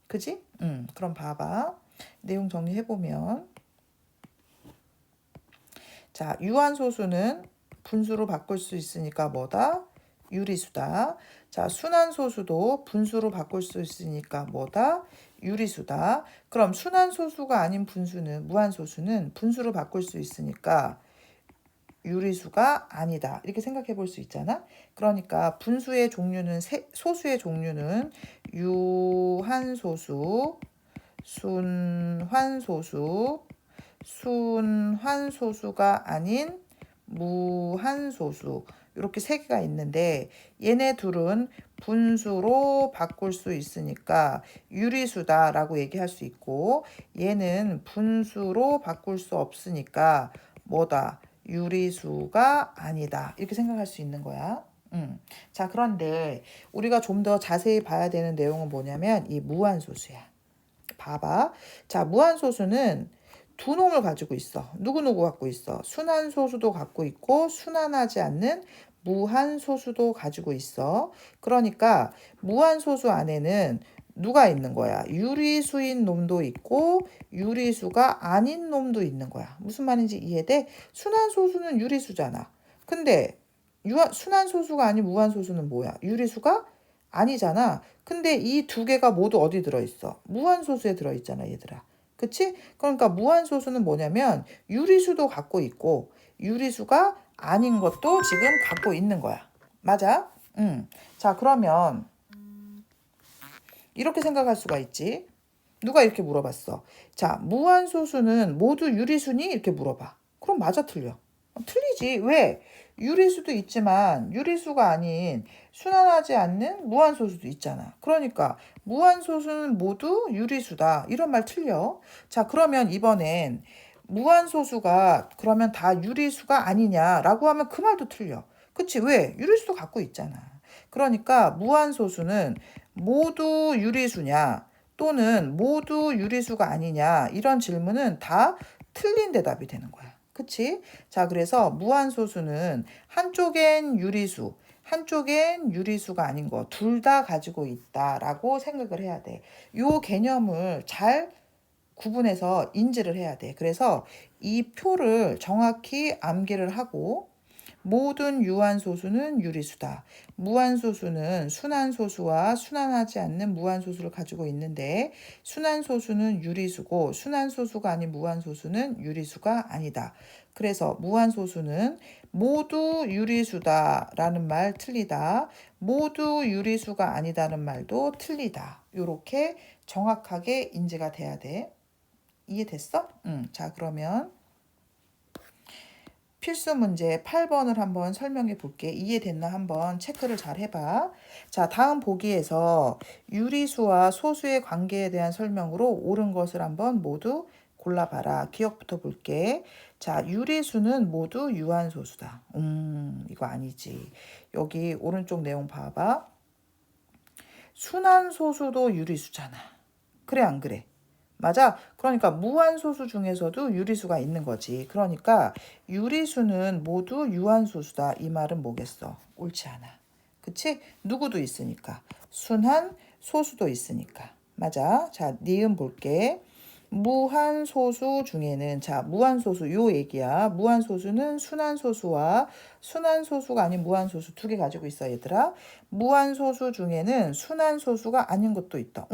그지? 그럼 봐봐. 내용 정리해보면, 자, 유한소수는 분수로 바꿀 수 있으니까 뭐다? 유리수다. 자, 순한소수도 분수로 바꿀 수 있으니까 뭐다? 유리수다. 그럼 순한소수가 아닌 무한소수는 분수로 바꿀 수 있으니까 유리수가 아니다. 이렇게 생각해 볼 수 있잖아. 그러니까 소수의 종류는 유한소수, 순환소수가 아닌 무한소수. 이렇게 세 개가 있는데, 얘네 둘은 분수로 바꿀 수 있으니까 유리수다라고 얘기할 수 있고, 얘는 분수로 바꿀 수 없으니까 뭐다? 유리수가 아니다. 이렇게 생각할 수 있는 거야. 자, 그런데 우리가 좀 더 자세히 봐야 되는 내용은 뭐냐면 이 무한소수야. 봐봐. 자, 무한소수는 두 놈을 가지고 있어. 누구누구 갖고 있어? 순한소수도 갖고 있고 순환하지 않는 무한소수도 가지고 있어. 그러니까 무한소수 안에는 누가 있는 거야? 유리수인 놈도 있고 유리수가 아닌 놈도 있는 거야. 무슨 말인지 이해돼? 순한소수는 유리수잖아. 근데 순한소수가 아닌 무한소수는 뭐야? 유리수가 아니잖아. 근데 이 두 개가 모두 어디 들어있어? 무한소수에 들어있잖아, 얘들아. 그치? 그러니까 무한소수는 뭐냐면 유리수도 갖고 있고 유리수가 아닌 것도 지금 갖고 있는 거야. 맞아? 자, 그러면 이렇게 생각할 수가 있지. 누가 이렇게 물어봤어. 자, 무한소수는 모두 유리수니? 이렇게 물어봐. 그럼 맞아, 틀려? 틀리지. 왜? 유리수도 있지만 유리수가 아닌 순환하지 않는 무한소수도 있잖아. 그러니까 무한소수는 모두 유리수다. 이런 말 틀려. 자, 그러면 이번엔 무한소수가 그러면 다 유리수가 아니냐라고 하면 그 말도 틀려. 그치? 왜? 유리수도 갖고 있잖아. 그러니까 무한소수는 모두 유리수냐 또는 모두 유리수가 아니냐 이런 질문은 다 틀린 대답이 되는 거야. 그치? 자, 그래서 무한소수는 한쪽엔 유리수, 한쪽엔 유리수가 아닌 거 둘 다 가지고 있다라고 생각을 해야 돼. 요 개념을 잘 구분해서 인지를 해야 돼. 그래서 이 표를 정확히 암기를 하고 모든 유한소수는 유리수다. 무한소수는 순한소수와 순환하지 않는 무한소수를 가지고 있는데 순한소수는 유리수고 순한소수가 아닌 무한소수는 유리수가 아니다. 그래서 무한소수는 모두 유리수다라는 말 틀리다. 모두 유리수가 아니다는 말도 틀리다. 이렇게 정확하게 인지가 돼야 돼. 이해됐어? 자, 그러면 필수 문제 8번을 한번 설명해 볼게. 이해됐나 한번 체크를 잘 해봐. 자, 다음 보기에서 유리수와 소수의 관계에 대한 설명으로 옳은 것을 한번 모두 골라봐라. 기억부터 볼게. 자, 유리수는 모두 유한소수다. 이거 아니지. 여기 오른쪽 내용 봐봐. 순환소수도 유리수잖아. 그래, 안 그래? 맞아. 그러니까 무한소수 중에서도 유리수가 있는 거지. 그러니까 유리수는 모두 유한소수다. 이 말은 뭐겠어? 옳지 않아. 그치? 누구도 있으니까. 순한 소수도 있으니까. 맞아. 자, 니은 볼게. 무한소수 중에는 자 무한소수 요 얘기야. 무한소수는 순한소수와 순한소수가 아닌 무한소수 두 개 가지고 있어 얘들아. 무한소수 중에는 순한소수가 아닌 것도 있다.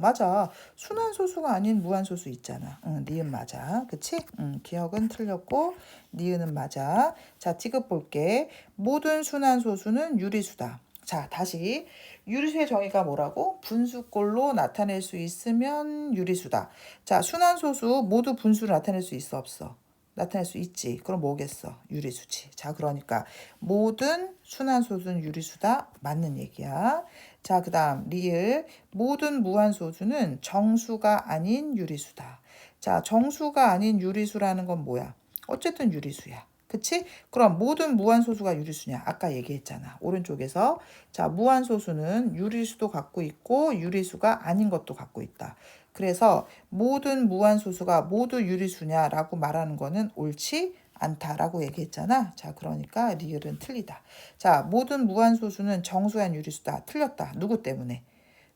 맞아. 순한소수가 아닌 무한소수 있잖아. 니은 맞아. 그치? 기억은 틀렸고 니은은 맞아. 자 지급 볼게. 모든 순한소수는 유리수다. 자, 다시 유리수의 정의가 뭐라고? 분수꼴로 나타낼 수 있으면 유리수다. 자, 순환소수 모두 분수를 나타낼 수 있어, 없어? 나타낼 수 있지. 그럼 뭐겠어? 유리수지. 자, 그러니까 모든 순환소수는 유리수다. 맞는 얘기야. 자, 그 다음 리을. 모든 무한소수는 정수가 아닌 유리수다. 자, 정수가 아닌 유리수라는 건 뭐야? 어쨌든 유리수야. 그치? 그럼 모든 무한소수가 유리수냐? 아까 얘기했잖아. 오른쪽에서. 자, 무한소수는 유리수도 갖고 있고 유리수가 아닌 것도 갖고 있다. 그래서 모든 무한소수가 모두 유리수냐라고 말하는 거는 옳지 않다라고 얘기했잖아. 자, 그러니까 리을은 틀리다. 자, 모든 무한소수는 정수한 유리수다. 틀렸다. 누구 때문에?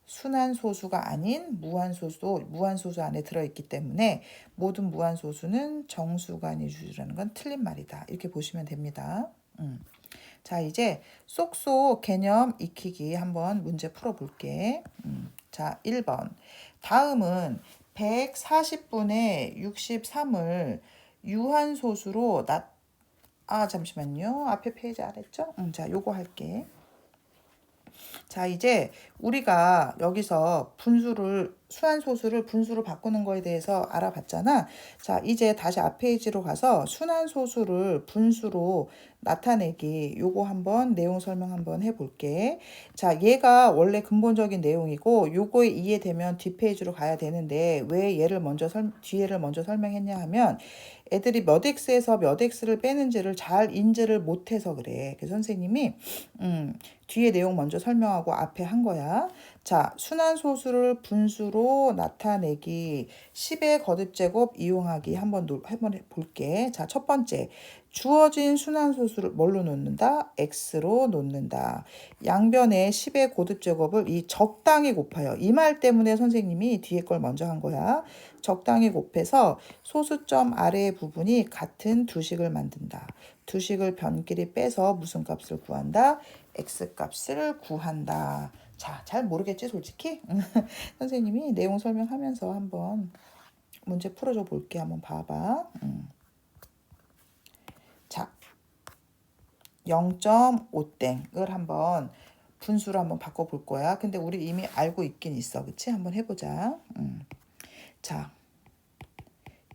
순환소수가 아닌 무한소수도 무한소수 안에 들어있기 때문에 모든 무한소수는 정수간이 유리라는 건 틀린 말이다. 이렇게 보시면 됩니다. 자 이제 쏙쏙 개념 익히기 한번 문제 풀어볼게. 자 1번 다음은 140분의 63을 유한소수로 잠시만요. 앞에 페이지 안 했죠? 자 요거 할게. 자, 이제 우리가 여기서 순환소수를 분수로 바꾸는 거에 대해서 알아봤잖아. 자, 이제 다시 앞 페이지로 가서 순환소수를 분수로 나타내기 요거 한번 내용 설명 한번 해볼게. 자, 얘가 원래 근본적인 내용이고 요거에 이해되면 뒷페이지로 가야 되는데 왜 뒤에를 먼저 설명했냐 하면 애들이 몇 x에서 몇 x를 빼는지를 잘 인지를 못해서 그래. 그래서 선생님이 뒤에 내용 먼저 설명하고 앞에 한 거야. 자, 순환소수를 분수로 나타내기 10의 거듭제곱 이용하기 한번 볼게. 자, 첫 번째. 주어진 순환소수를 뭘로 놓는다? x로 놓는다. 양변에 10의 거듭제곱을 적당히 곱하여. 이 말 때문에 선생님이 뒤에 걸 먼저 한 거야. 적당히 곱해서 소수점 아래의 부분이 같은 두식을 만든다. 두식을 변끼리 빼서 무슨 값을 구한다? x값을 구한다. 자, 잘 모르겠지 솔직히? 선생님이 내용 설명하면서 한번 문제 풀어줘 볼게. 한번 봐봐. 자, 0.5땡을 한번 분수로 한번 바꿔볼 거야. 근데 우리 이미 알고 있긴 있어. 그치? 한번 해보자. 자,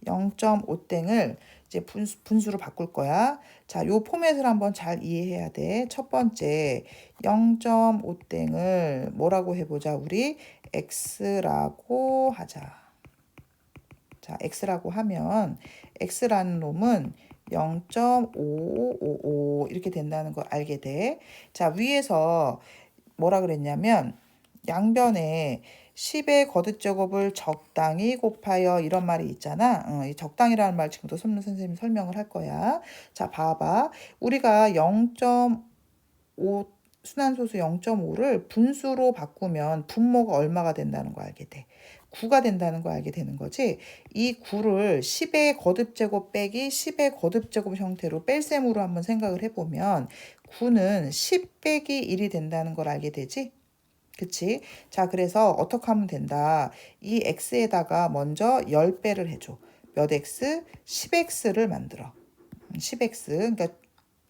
0.5땡을 이제 분수로 바꿀 거야. 자, 요 포맷을 한번 잘 이해해야 돼. 첫 번째, 0.5땡을 뭐라고 해보자. 우리 x라고 하자. 자, x라고 하면 x라는 놈은 0.5555 이렇게 된다는 걸 알게 돼. 자, 위에서 뭐라 그랬냐면 양변에 10의 거듭제곱을 적당히 곱하여 이런 말이 있잖아. 이 적당이라는 말 지금도 선생님이 설명을 할 거야. 자, 봐봐. 우리가 0.5 순환소수 0.5를 분수로 바꾸면 분모가 얼마가 된다는 거 알게 돼. 9가 된다는 거 알게 되는 거지. 이 9를 10의 거듭제곱 빼기 10의 거듭제곱 형태로 뺄셈으로 한번 생각을 해보면 9는 10 빼기 1이 된다는 걸 알게 되지. 그치? 자, 그래서 어떻게 하면 된다. 이 x에다가 먼저 10배를 해줘. 몇 x? 10x를 만들어. 10x. 그러니까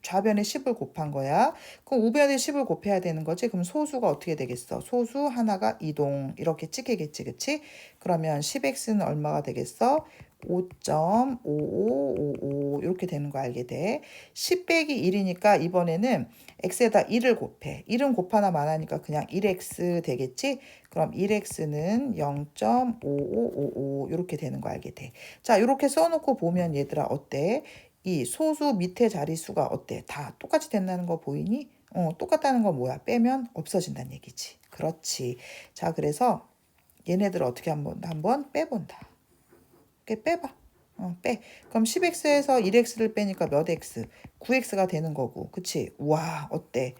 좌변에 10을 곱한 거야. 그럼 우변에 10을 곱해야 되는 거지. 그럼 소수가 어떻게 되겠어? 소수 하나가 이동. 이렇게 찍히겠지. 그치? 그러면 10x는 얼마가 되겠어? 5.5555 이렇게 되는 거 알게 돼. 10 빼기 1이니까 이번에는 x에다 1을 곱해. 1은 곱하나 마나니까 그냥 1x 되겠지? 그럼 1x는 0.5555 이렇게 되는 거 알게 돼. 자, 이렇게 써놓고 보면 얘들아 어때? 이 소수 밑에 자릿수가 어때? 다 똑같이 된다는 거 보이니? 똑같다는 건 뭐야? 빼면 없어진다는 얘기지. 그렇지. 자, 그래서 얘네들 어떻게 한번 빼본다. 이렇게 빼봐. 빼. 그럼 10x에서 1x를 빼니까 몇 x? 9x가 되는 거고. 그치? 와, 어때?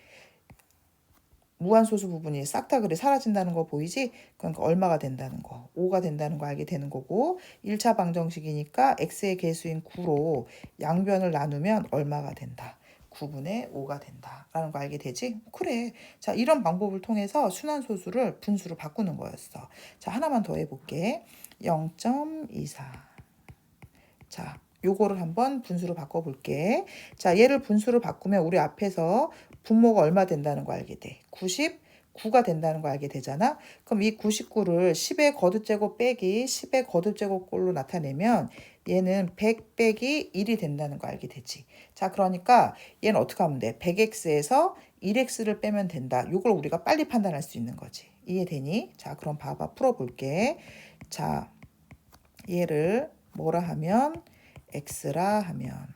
무한소수 부분이 싹 다 그래 사라진다는 거 보이지? 그러니까 얼마가 된다는 거. 5가 된다는 거 알게 되는 거고 1차 방정식이니까 x의 개수인 9로 양변을 나누면 얼마가 된다. 9분의 5가 된다. 라는 거 알게 되지? 그래. 자, 이런 방법을 통해서 순환소수를 분수로 바꾸는 거였어. 자, 하나만 더 해볼게. 0.24. 자, 요거를 한번 분수로 바꿔볼게. 자, 얘를 분수로 바꾸면 우리 앞에서 분모가 얼마 된다는 거 알게 돼. 99가 된다는 거 알게 되잖아. 그럼 이 99를 10의 거듭제곱 빼기 10의 거듭제곱꼴로 나타내면 얘는 100 빼기 1이 된다는 거 알게 되지. 자, 그러니까 얘는 어떻게 하면 돼? 100x에서 1x를 빼면 된다. 요걸 우리가 빨리 판단할 수 있는 거지. 이해되니? 자, 그럼 봐봐. 풀어볼게. 자, 얘를 뭐라 하면 x라 하면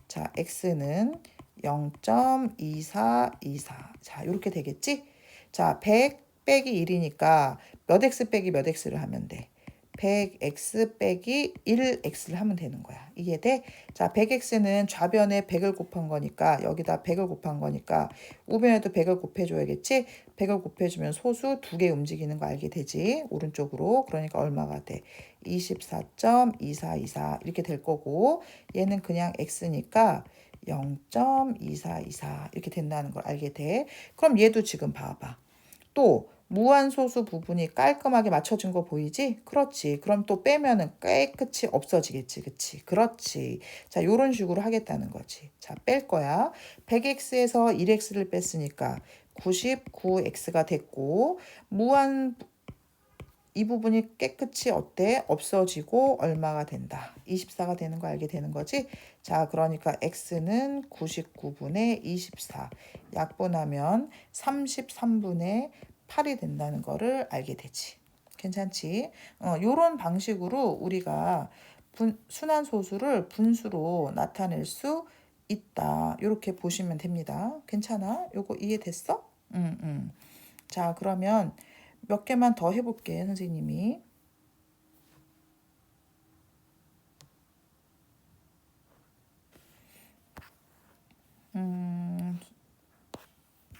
자 x는 0.2424 자 이렇게 되겠지? 자 100 빼기 1이니까 몇 x 빼기 몇 x를 하면 돼? 100x 빼기 1x를 하면 되는 거야. 이해돼? 자, 100x는 좌변에 100을 곱한 거니까 여기다 100을 곱한 거니까 우변에도 100을 곱해줘야겠지? 100을 곱해주면 소수 두 개 움직이는 거 알게 되지? 오른쪽으로. 그러니까 얼마가 돼? 24.2424 이렇게 될 거고 얘는 그냥 x니까 0.2424 이렇게 된다는 걸 알게 돼. 그럼 얘도 지금 봐봐. 또 무한소수 부분이 깔끔하게 맞춰진 거 보이지? 그렇지. 그럼 또 빼면은 깨끗이 없어지겠지. 그치? 그렇지. 자, 요런 식으로 하겠다는 거지. 자, 뺄 거야. 100x에서 1x를 뺐으니까 99x가 됐고 무한 이 부분이 깨끗이 어때? 없어지고 얼마가 된다. 24가 되는 거 알게 되는 거지? 자, 그러니까 x는 99분의 24. 약분하면 33분의 8이 된다는 거를 알게 되지. 괜찮지? 요런 방식으로 우리가 순환소수를 분수로 나타낼 수 있다. 이렇게 보시면 됩니다. 괜찮아? 요거 이해됐어? 응, 응. 자, 그러면 몇 개만 더 해볼게, 선생님이.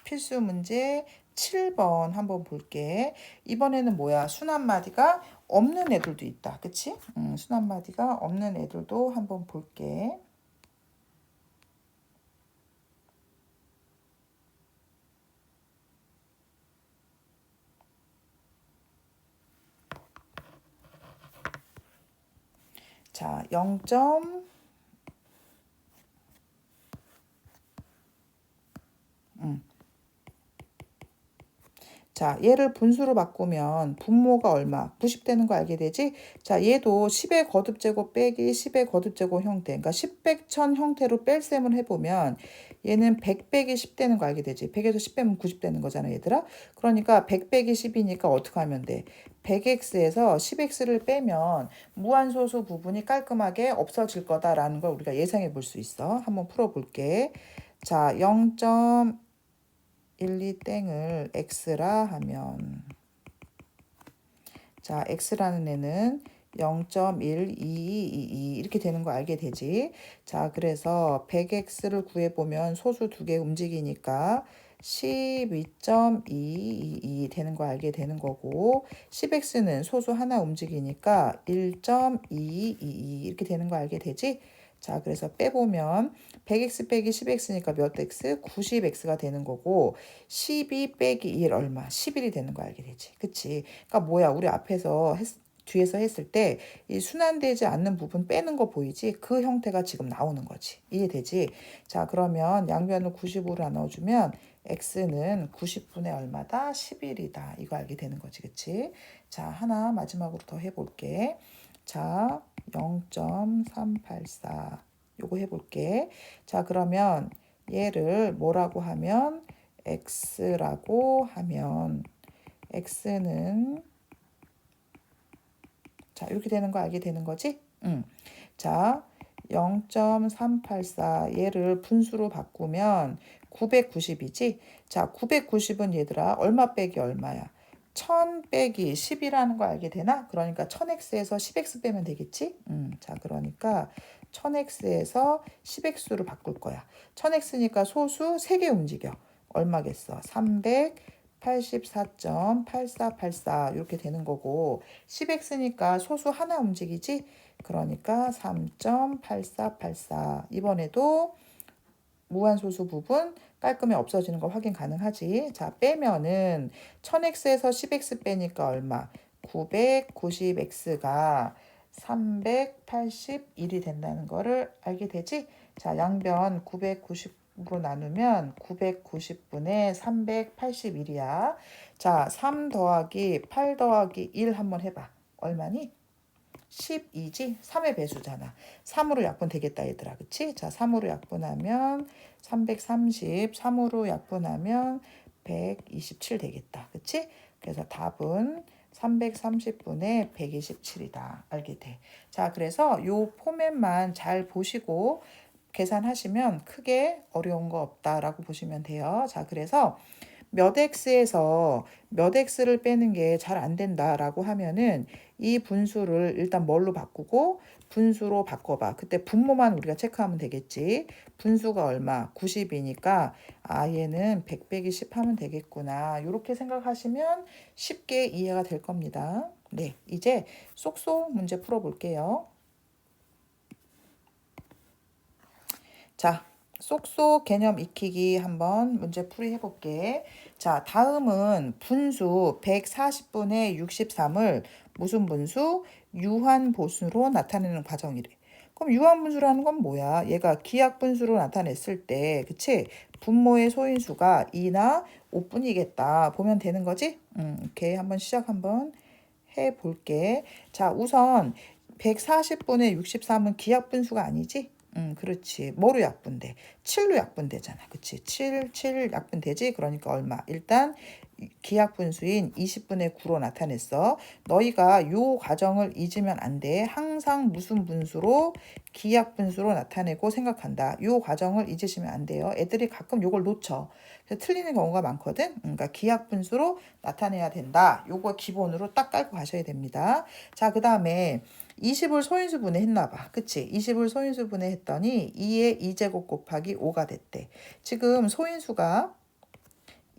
필수 문제 7번 한번 볼게. 이번에는 뭐야? 순한마디가 없는 애들도 있다. 그치? 순한마디가 없는 애들도 한번 볼게. 자, 0. 자, 얘를 분수로 바꾸면 분모가 얼마? 90 되는 거 알게 되지? 자, 얘도 10의 거듭제곱 빼기 10의 거듭제곱 형태. 그러니까 10, 100, 1000 형태로 뺄셈을 해보면 얘는 100 빼기 10 되는 거 알게 되지? 100에서 10 빼면 90 되는 거잖아, 얘들아. 그러니까 100 빼기 10이니까 어떻게 하면 돼? 100x에서 10x를 빼면 무한소수 부분이 깔끔하게 없어질 거다라는 걸 우리가 예상해 볼 수 있어. 한번 풀어볼게. 자, 0. 1, 2 땡을 x라 하면 자 x라는 애는 0.1222 이렇게 되는 거 알게 되지. 자 그래서 100x를 구해보면 소수 두 개 움직이니까 12.222 되는 거 알게 되는 거고 10x는 소수 하나 움직이니까 1.222 이렇게 되는 거 알게 되지. 자, 그래서 빼보면 100x 빼기 10x니까 몇 x? 90x가 되는 거고 12 빼기 1 얼마? 11이 되는 거 알게 되지. 그치? 그러니까 뭐야? 우리 앞에서 뒤에서 했을 때 이 순환되지 않는 부분 빼는 거 보이지? 그 형태가 지금 나오는 거지. 이해되지? 자, 그러면 양변을 95로 나눠주면 x는 90분의 얼마다? 11이다. 이거 알게 되는 거지. 그치? 자, 하나 마지막으로 더 해볼게. 자, 0.384 요거 해볼게. 자, 그러면 얘를 뭐라고 하면 x라고 하면 x는 자, 이렇게 되는 거 알게 되는 거지? 자, 0.384 얘를 분수로 바꾸면 990이지? 자, 990은 얘들아 얼마 빼기 얼마야? 1000 빼기 10이라는 거 알게 되나? 그러니까 1000x에서 10x 빼면 되겠지? 자, 그러니까 1000x에서 10x로 바꿀 거야. 1000x니까 소수 3개 움직여. 얼마겠어? 384.8484 이렇게 되는 거고 10x니까 소수 하나 움직이지? 그러니까 3.8484 이번에도 무한소수 부분 깔끔히 없어지는 거 확인 가능하지. 자, 빼면은 1000x에서 10x 빼니까 얼마? 990x가 381이 된다는 거를 알게 되지. 자, 양변 990으로 나누면 990분의 381이야. 자, 3 더하기 8 더하기 1 한번 해봐. 얼마니? 12지? 3의 배수잖아. 3으로 약분 되겠다 얘들아. 그치? 자, 3으로 약분하면 330, 3으로 약분하면 127 되겠다. 그치? 그래서 답은 330분의 127이다. 알게 돼. 자, 그래서 요 포맷만 잘 보시고 계산하시면 크게 어려운 거 없다라고 보시면 돼요. 자, 그래서 몇 x에서 몇 x를 빼는 게 잘 안 된다라고 하면은 이 분수를 일단 뭘로 바꾸고 분수로 바꿔봐. 그때 분모만 우리가 체크하면 되겠지. 분수가 얼마? 90이니까 아 얘는 100 빼기 10 하면 되겠구나. 이렇게 생각하시면 쉽게 이해가 될 겁니다. 네, 이제 쏙쏙 문제 풀어볼게요. 자, 쏙쏙 개념 익히기 한번 문제 풀이 해볼게. 자, 다음은 분수 140분의 63을 무슨 분수? 유한보수로 나타내는 과정이래. 그럼 유한분수라는 건 뭐야? 얘가 기하분수로 나타냈을 때, 그치? 분모의 소인수가 2나 5분이겠다. 보면 되는 거지? 오케이. 한번 시작 한번 해볼게. 자, 우선 140분의 63은 기하분수가 아니지? 그렇지. 뭐로 약분돼? 7로 약분되잖아. 그치? 7 약분되지? 그러니까 얼마? 일단 기하분수인 20분의 9로 나타냈어. 너희가 요 과정을 잊으면 안 돼. 항상 무슨 분수로 기하분수로 나타내고 생각한다. 요 과정을 잊으시면 안 돼요. 애들이 가끔 요걸 놓쳐. 그래서 틀리는 경우가 많거든. 그러니까 기하분수로 나타내야 된다. 요거 기본으로 딱 깔고 가셔야 됩니다. 자, 그 다음에 20을 소인수분해 했나 봐. 그치? 20을 소인수분해 했더니 2의 2제곱 곱하기 5가 됐대. 지금 소인수가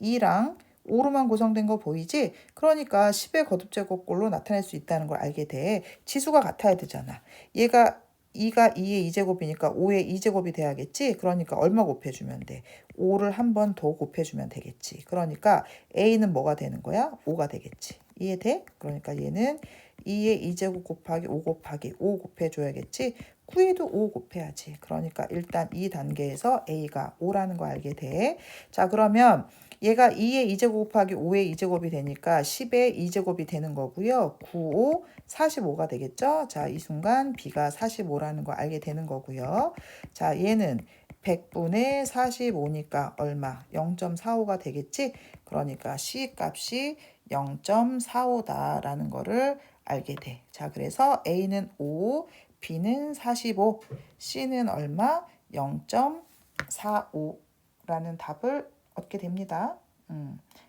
2랑 5로만 구성된 거 보이지? 그러니까 10의 거듭제곱꼴로 나타낼 수 있다는 걸 알게 돼. 지수가 같아야 되잖아. 얘가 2가 2의 2제곱이니까 5의 2제곱이 돼야겠지? 그러니까 얼마 곱해주면 돼? 5를 한 번 더 곱해주면 되겠지. 그러니까 A는 뭐가 되는 거야? 5가 되겠지. 이해돼? 그러니까 얘는 2의 2제곱 곱하기 5 곱하기 5 곱해줘야겠지? 9에도 5 곱해야지. 그러니까 일단 이 단계에서 A가 5라는 거 알게 돼. 자, 그러면 얘가 2의 2제곱 곱하기 5의 2제곱이 되니까 10의 2제곱이 되는 거고요. 9, 5, 45가 되겠죠? 자, 이 순간 B가 45라는 거 알게 되는 거고요. 자, 얘는 100분의 45니까 얼마? 0.45가 되겠지? 그러니까 C 값이 0.45다라는 거를 알게 돼. 자, 그래서 A는 5, B는 45, C는 얼마? 0.45라는 답을 얻게 됩니다.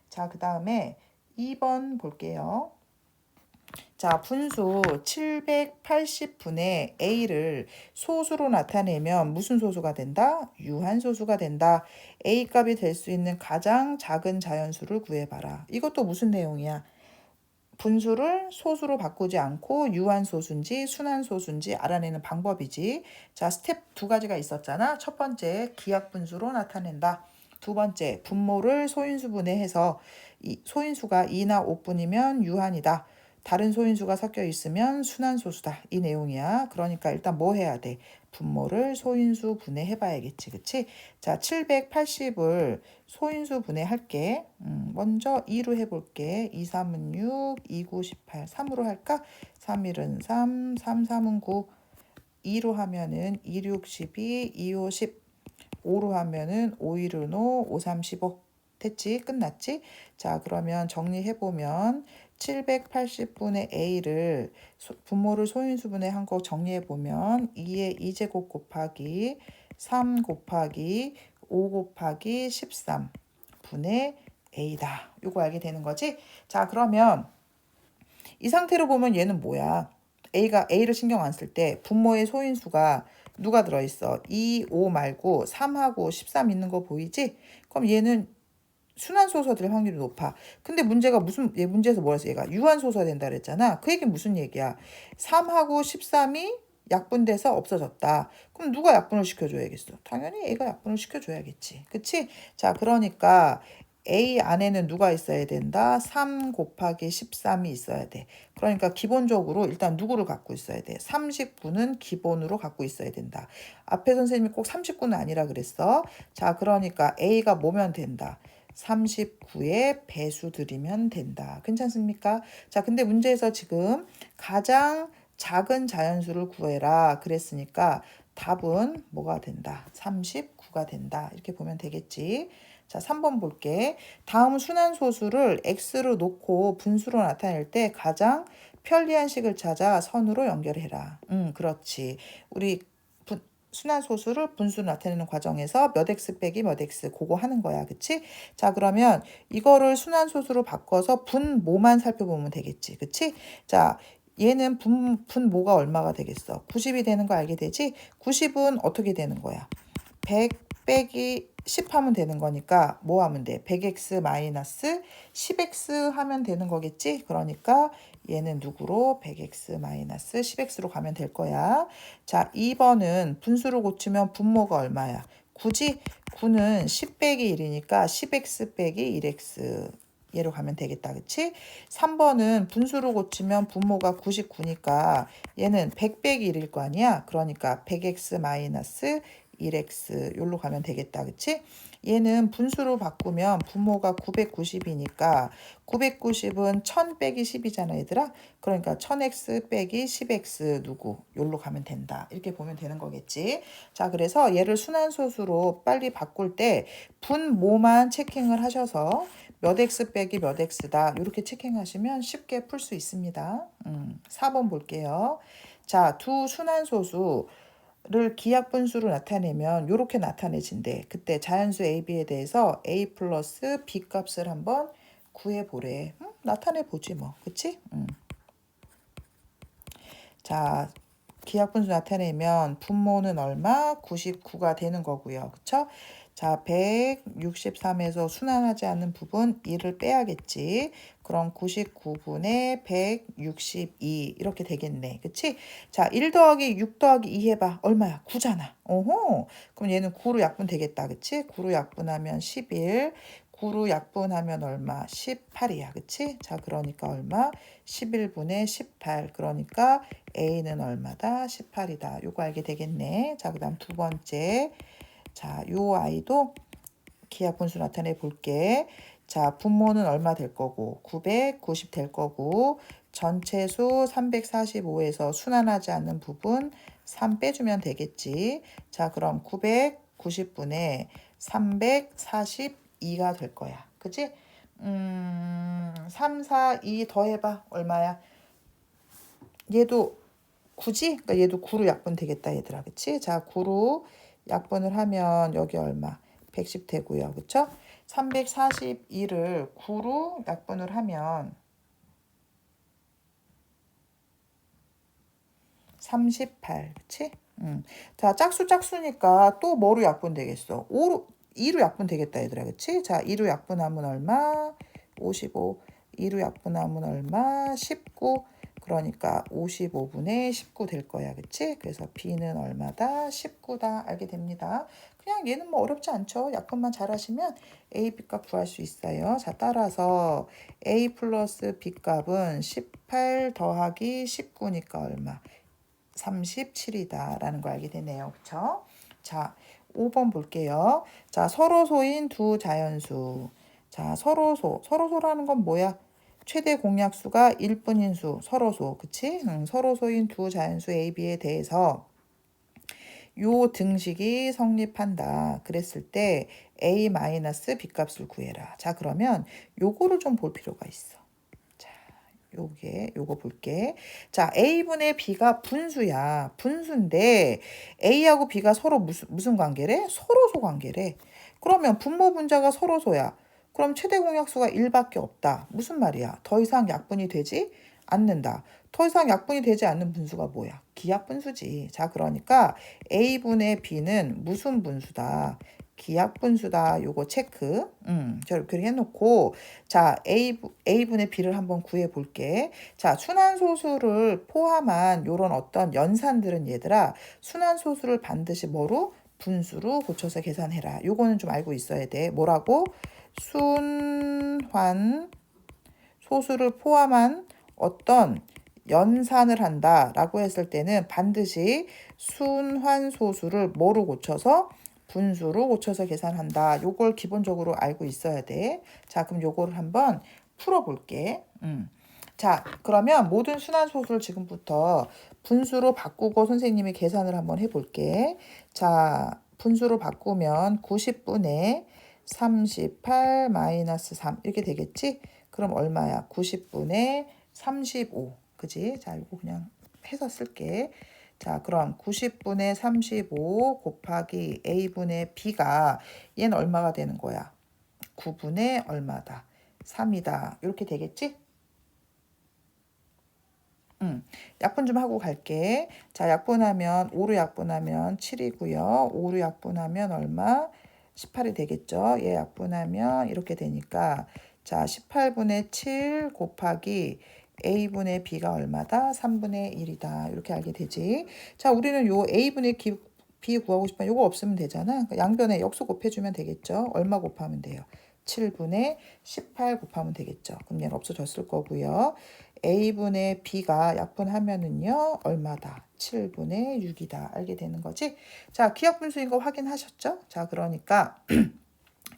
자, 그 다음에 2번 볼게요. 자, 분수 780분의 A를 소수로 나타내면 무슨 소수가 된다? 유한소수가 된다. A 값이 될 수 있는 가장 작은 자연수를 구해봐라. 이것도 무슨 내용이야? 분수를 소수로 바꾸지 않고 유한소수인지 순한소수인지 알아내는 방법이지. 자, 스텝 두 가지가 있었잖아. 첫 번째, 기하분수로 나타낸다. 두 번째, 분모를 소인수분해해서 이 소인수가 2나 5분이면 유한이다. 다른 소인수가 섞여 있으면 순환소수다. 이 내용이야. 그러니까 일단 뭐 해야 돼? 분모를 소인수 분해해 봐야겠지. 그치? 자, 780을 소인수 분해할게. 먼저 2로 해볼게. 2, 3은 6, 2, 9, 18. 3으로 할까? 3, 1은 3, 3, 3은 9. 2로 하면은 2, 6, 12, 2, 5, 10. 5로 하면은 5, 1은 5, 5, 3, 15. 됐지? 끝났지? 자, 그러면 정리해보면 780분의 a를 분모를 소인수분해 한 거 정리해보면 2의 2제곱 곱하기 3 곱하기 5 곱하기 13 분의 a다. 요거 알게 되는 거지? 자, 그러면 이 상태로 보면 얘는 뭐야? a를 신경 안 쓸 때 분모의 소인수가 누가 들어있어? 2, 5 말고 3하고 13 있는 거 보이지? 그럼 얘는 순환소수가 될 확률이 높아. 근데 문제가 얘 문제에서 뭐라 했어? 얘가 유한소수가 된다 그랬잖아. 그 얘기는 무슨 얘기야? 3하고 13이 약분돼서 없어졌다. 그럼 누가 약분을 시켜줘야겠어? 당연히 A가 약분을 시켜줘야겠지. 그치? 자, 그러니까 A 안에는 누가 있어야 된다? 3 곱하기 13이 있어야 돼. 그러니까 기본적으로 일단 누구를 갖고 있어야 돼? 39는 기본으로 갖고 있어야 된다. 앞에 선생님이 꼭 39는 아니라 그랬어. 자, 그러니까 A가 뭐면 된다? 39의 배수 들이면 된다. 괜찮습니까? 자, 근데 문제에서 지금 가장 작은 자연수를 구해라 그랬으니까 답은 뭐가 된다? 39가 된다. 이렇게 보면 되겠지. 자, 3번 볼게. 다음 순환소수를 x로 놓고 분수로 나타낼 때 가장 편리한 식을 찾아 선으로 연결해라. 그렇지. 우리 순환소수를 분수로 나타내는 과정에서 몇 x 빼기 몇 x 그거 하는 거야. 그치? 자, 그러면 이거를 순환소수로 바꿔서 분모만 살펴보면 되겠지. 그치? 자, 얘는 분모가 얼마가 되겠어? 90이 되는 거 알게 되지? 90은 어떻게 되는 거야? 100 빼기 10 하면 되는 거니까 뭐 하면 돼? 100x 마이너스 10x 하면 되는 거겠지? 그러니까 얘는 누구로? 100x 마이너스 10x로 가면 될 거야. 자, 2번은 분수로 고치면 분모가 얼마야? 9지? 9는 10 빼기 1이니까 10x 빼기 1x 얘로 가면 되겠다. 그치? 3번은 분수로 고치면 분모가 99니까 얘는 100 빼기 1일 거 아니야? 그러니까 100x 마이너스 1x 요로 가면 되겠다. 그치? 얘는 분수로 바꾸면 분모가 990이니까 990은 1000 빼기 10이잖아 얘들아. 그러니까 1000x 빼기 10x 누구 요로 가면 된다. 이렇게 보면 되는 거겠지. 자, 그래서 얘를 순환소수로 빨리 바꿀 때 분모만 체킹을 하셔서 몇 x 빼기 몇 x다 이렇게 체킹하시면 쉽게 풀 수 있습니다. 4번 볼게요. 자, 두 순환소수를 기하분수로 나타내면 이렇게 나타내진대. 그때 자연수 a, b에 대해서 a 플러스 b 값을 한번 구해보래. 나타내보지 뭐. 그치? 자, 기하분수 나타내면 분모는 얼마? 99가 되는 거고요. 그쵸? 자, 163에서 순환하지 않는 부분 1을 빼야겠지. 그럼 99분의 162 이렇게 되겠네. 그치? 자, 1 더하기 6 더하기 2 해봐. 얼마야? 9잖아. 오호. 그럼 얘는 9로 약분 되겠다. 그치? 9로 약분하면 11. 9로 약분하면 얼마? 18이야. 그치? 자, 그러니까 얼마? 11분의 18. 그러니까 A는 얼마다? 18이다. 요거 알게 되겠네. 자, 그 다음 두 번째. 자, 요 아이도 기하분수 나타내 볼게. 자, 분모는 얼마 될 거고 990 될 거고 전체수 345에서 순환하지 않는 부분 3 빼주면 되겠지. 자, 그럼 990분의 342가 될 거야. 그치? 3, 4, 2 더해봐. 얼마야? 얘도 9지? 그러니까 얘도 9로 약분 되겠다 얘들아. 그치? 자, 9로 약분을 하면 여기 얼마? 110 되고요. 그쵸? 342를 9로 약분을 하면 38. 그치? 자, 짝수니까 또 뭐로 약분 되겠어? 2로 약분 되겠다 얘들아. 그치? 자, 2로 약분하면 얼마? 55. 2로 약분하면 얼마? 19. 그러니까 55분의 19 될 거야. 그치? 그래서 B는 얼마다? 19다. 알게 됩니다. 그냥 얘는 뭐 어렵지 않죠. 약분만 잘 하시면 A, B 값 구할 수 있어요. 자, 따라서 A 플러스 B 값은 18 더하기 19니까 얼마? 37이다 라는 거 알게 되네요. 그쵸? 자, 5번 볼게요. 자, 서로소인 두 자연수. 자, 서로소라는 건 뭐야? 최대 공약수가 1분인 수, 서로소. 그치? 서로소인 두 자연수 A, B에 대해서 요 등식이 성립한다. 그랬을 때 A 마이너스 B 값을 구해라. 자, 그러면 요거를 좀 볼 필요가 있어. 요거 볼게. 자, A분의 B가 분수야. 분수인데 A하고 B가 서로 무슨 관계래? 서로소 관계래. 그러면 분모 분자가 서로소야. 그럼 최대 공약수가 1밖에 없다. 무슨 말이야? 더 이상 약분이 되지 않는다. 더 이상 약분이 되지 않는 분수가 뭐야? 기약분수지. 자, 그러니까 A분의 B는 무슨 분수다? 기약분수다. 요거 체크. 저렇게 해놓고, 자, A분의 B를 한번 구해 볼게. 자, 순환소수를 포함한 요런 어떤 연산들은 얘들아, 순환소수를 반드시 뭐로? 분수로 고쳐서 계산해라. 요거는 좀 알고 있어야 돼. 뭐라고? 순환 소수를 포함한 어떤 연산을 한다라고 했을 때는 반드시 순환소수를 뭐로 고쳐서? 분수로 고쳐서 계산한다. 요걸 기본적으로 알고 있어야 돼. 자, 그럼 요거를 한번 풀어볼게. 자, 그러면 모든 순환소수를 지금부터 분수로 바꾸고 선생님이 계산을 한번 해볼게. 자, 분수로 바꾸면 90분의 38 마이너스 3 이렇게 되겠지? 그럼 얼마야? 90분의 35. 그지? 자, 이거 그냥 해서 쓸게. 자, 그럼 90분의 35 곱하기 A분의 B가 얘는 얼마가 되는 거야? 9분의 얼마다? 3이다. 이렇게 되겠지? 약분 좀 하고 갈게. 자, 약분하면 5로 약분하면 7이고요. 5로 약분하면 얼마? 18이 되겠죠. 얘 약분하면 이렇게 되니까 자, 18분의 7 곱하기 A분의 B가 얼마다? 3분의 1이다. 이렇게 알게 되지. 자, 우리는 요 A분의 B 구하고 싶으면 요거 없으면 되잖아. 양변에 역수 곱해주면 되겠죠. 얼마 곱하면 돼요? 7분의 18 곱하면 되겠죠. 그럼 얘는 없어졌을 거고요. A분의 B가 약분하면은요. 얼마다? 7분의 6이다. 알게 되는 거지. 자, 기약분수인 거 확인하셨죠? 자, 그러니까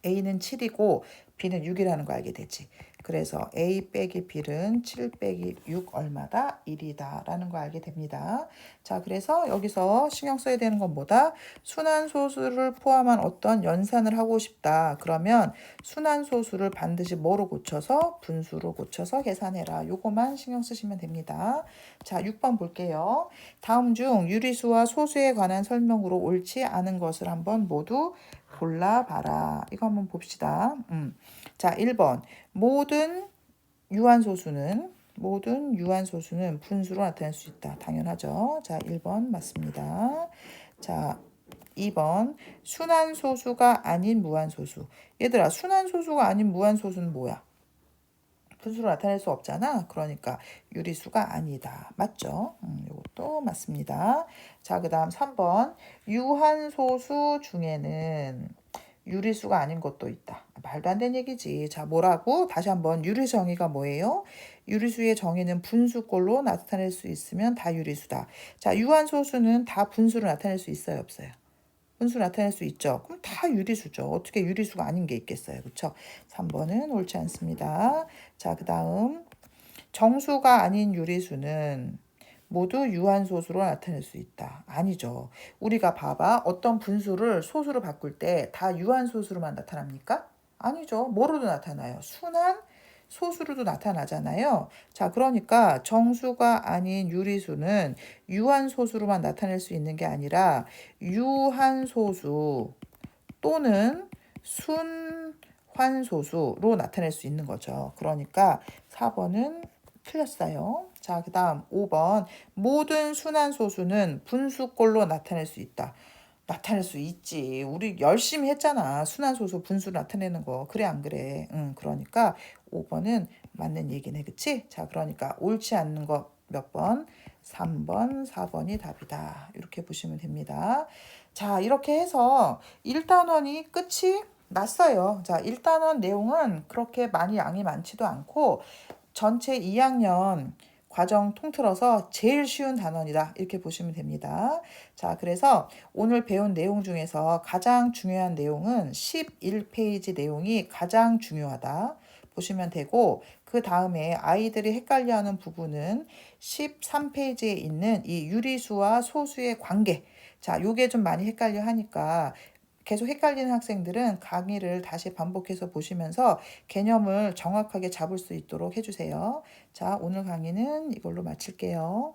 A는 7이고 B는 6이라는 거 알게 되지. 그래서 A 빼기 B는 7 빼기 6 얼마다? 1이다 라는 거 알게 됩니다. 자, 그래서 여기서 신경 써야 되는 건 뭐다? 순환소수를 포함한 어떤 연산을 하고 싶다. 그러면 순환소수를 반드시 뭐로 고쳐서? 분수로 고쳐서 계산해라. 요거만 신경 쓰시면 됩니다. 자, 6번 볼게요. 다음 중 유리수와 소수에 관한 설명으로 옳지 않은 것을 한번 모두 골라봐라. 이거 한번 봅시다. 자, 1번. 모든 유한소수는 분수로 나타낼 수 있다. 당연하죠. 자, 1번 맞습니다. 자, 2번. 순환소수가 아닌 무한소수. 얘들아, 순환소수가 아닌 무한소수는 뭐야? 분수로 나타낼 수 없잖아. 그러니까 유리수가 아니다. 맞죠? 이것도 맞습니다. 자, 그 다음 3번. 유한소수 중에는 유리수가 아닌 것도 있다. 말도 안 되는 얘기지. 자, 뭐라고? 다시 한번 유리 정의가 뭐예요? 유리수의 정의는 분수꼴로 나타낼 수 있으면 다 유리수다. 자, 유한소수는 다 분수로 나타낼 수 있어요, 없어요? 분수 나타낼 수 있죠. 그럼 다 유리수죠. 어떻게 유리수가 아닌 게 있겠어요. 그렇죠? 3번은 옳지 않습니다. 자, 그 다음 정수가 아닌 유리수는 모두 유한소수로 나타낼 수 있다. 아니죠. 우리가 봐봐. 어떤 분수를 소수로 바꿀 때 다 유한소수로만 나타납니까? 아니죠. 뭐로도 나타나요? 순한 소수로도 나타나잖아요. 자, 그러니까 정수가 아닌 유리수는 유한소수로만 나타낼 수 있는 게 아니라 유한소수 또는 순환소수로 나타낼 수 있는 거죠. 그러니까 4번은 틀렸어요. 자, 그 다음 5번. 모든 순환소수는 분수꼴로 나타낼 수 있다. 나타낼 수 있지. 우리 열심히 했잖아. 순환소수 분수 나타내는 거. 그래 안 그래? 그러니까 5번은 맞는 얘기네. 그치? 자, 그러니까 옳지 않는 거 몇 번? 3번, 4번이 답이다. 이렇게 보시면 됩니다. 자, 이렇게 해서 1단원이 끝이 났어요. 자, 1단원 내용은 그렇게 많이 양이 많지도 않고 전체 2학년 과정 통틀어서 제일 쉬운 단원이다. 이렇게 보시면 됩니다. 자, 그래서 오늘 배운 내용 중에서 가장 중요한 내용은 11페이지 내용이 가장 중요하다. 보시면 되고 그 다음에 아이들이 헷갈려하는 부분은 13페이지에 있는 이 유리수와 소수의 관계. 자, 요게 좀 많이 헷갈려 하니까 계속 헷갈리는 학생들은 강의를 다시 반복해서 보시면서 개념을 정확하게 잡을 수 있도록 해주세요. 자, 오늘 강의는 이걸로 마칠게요.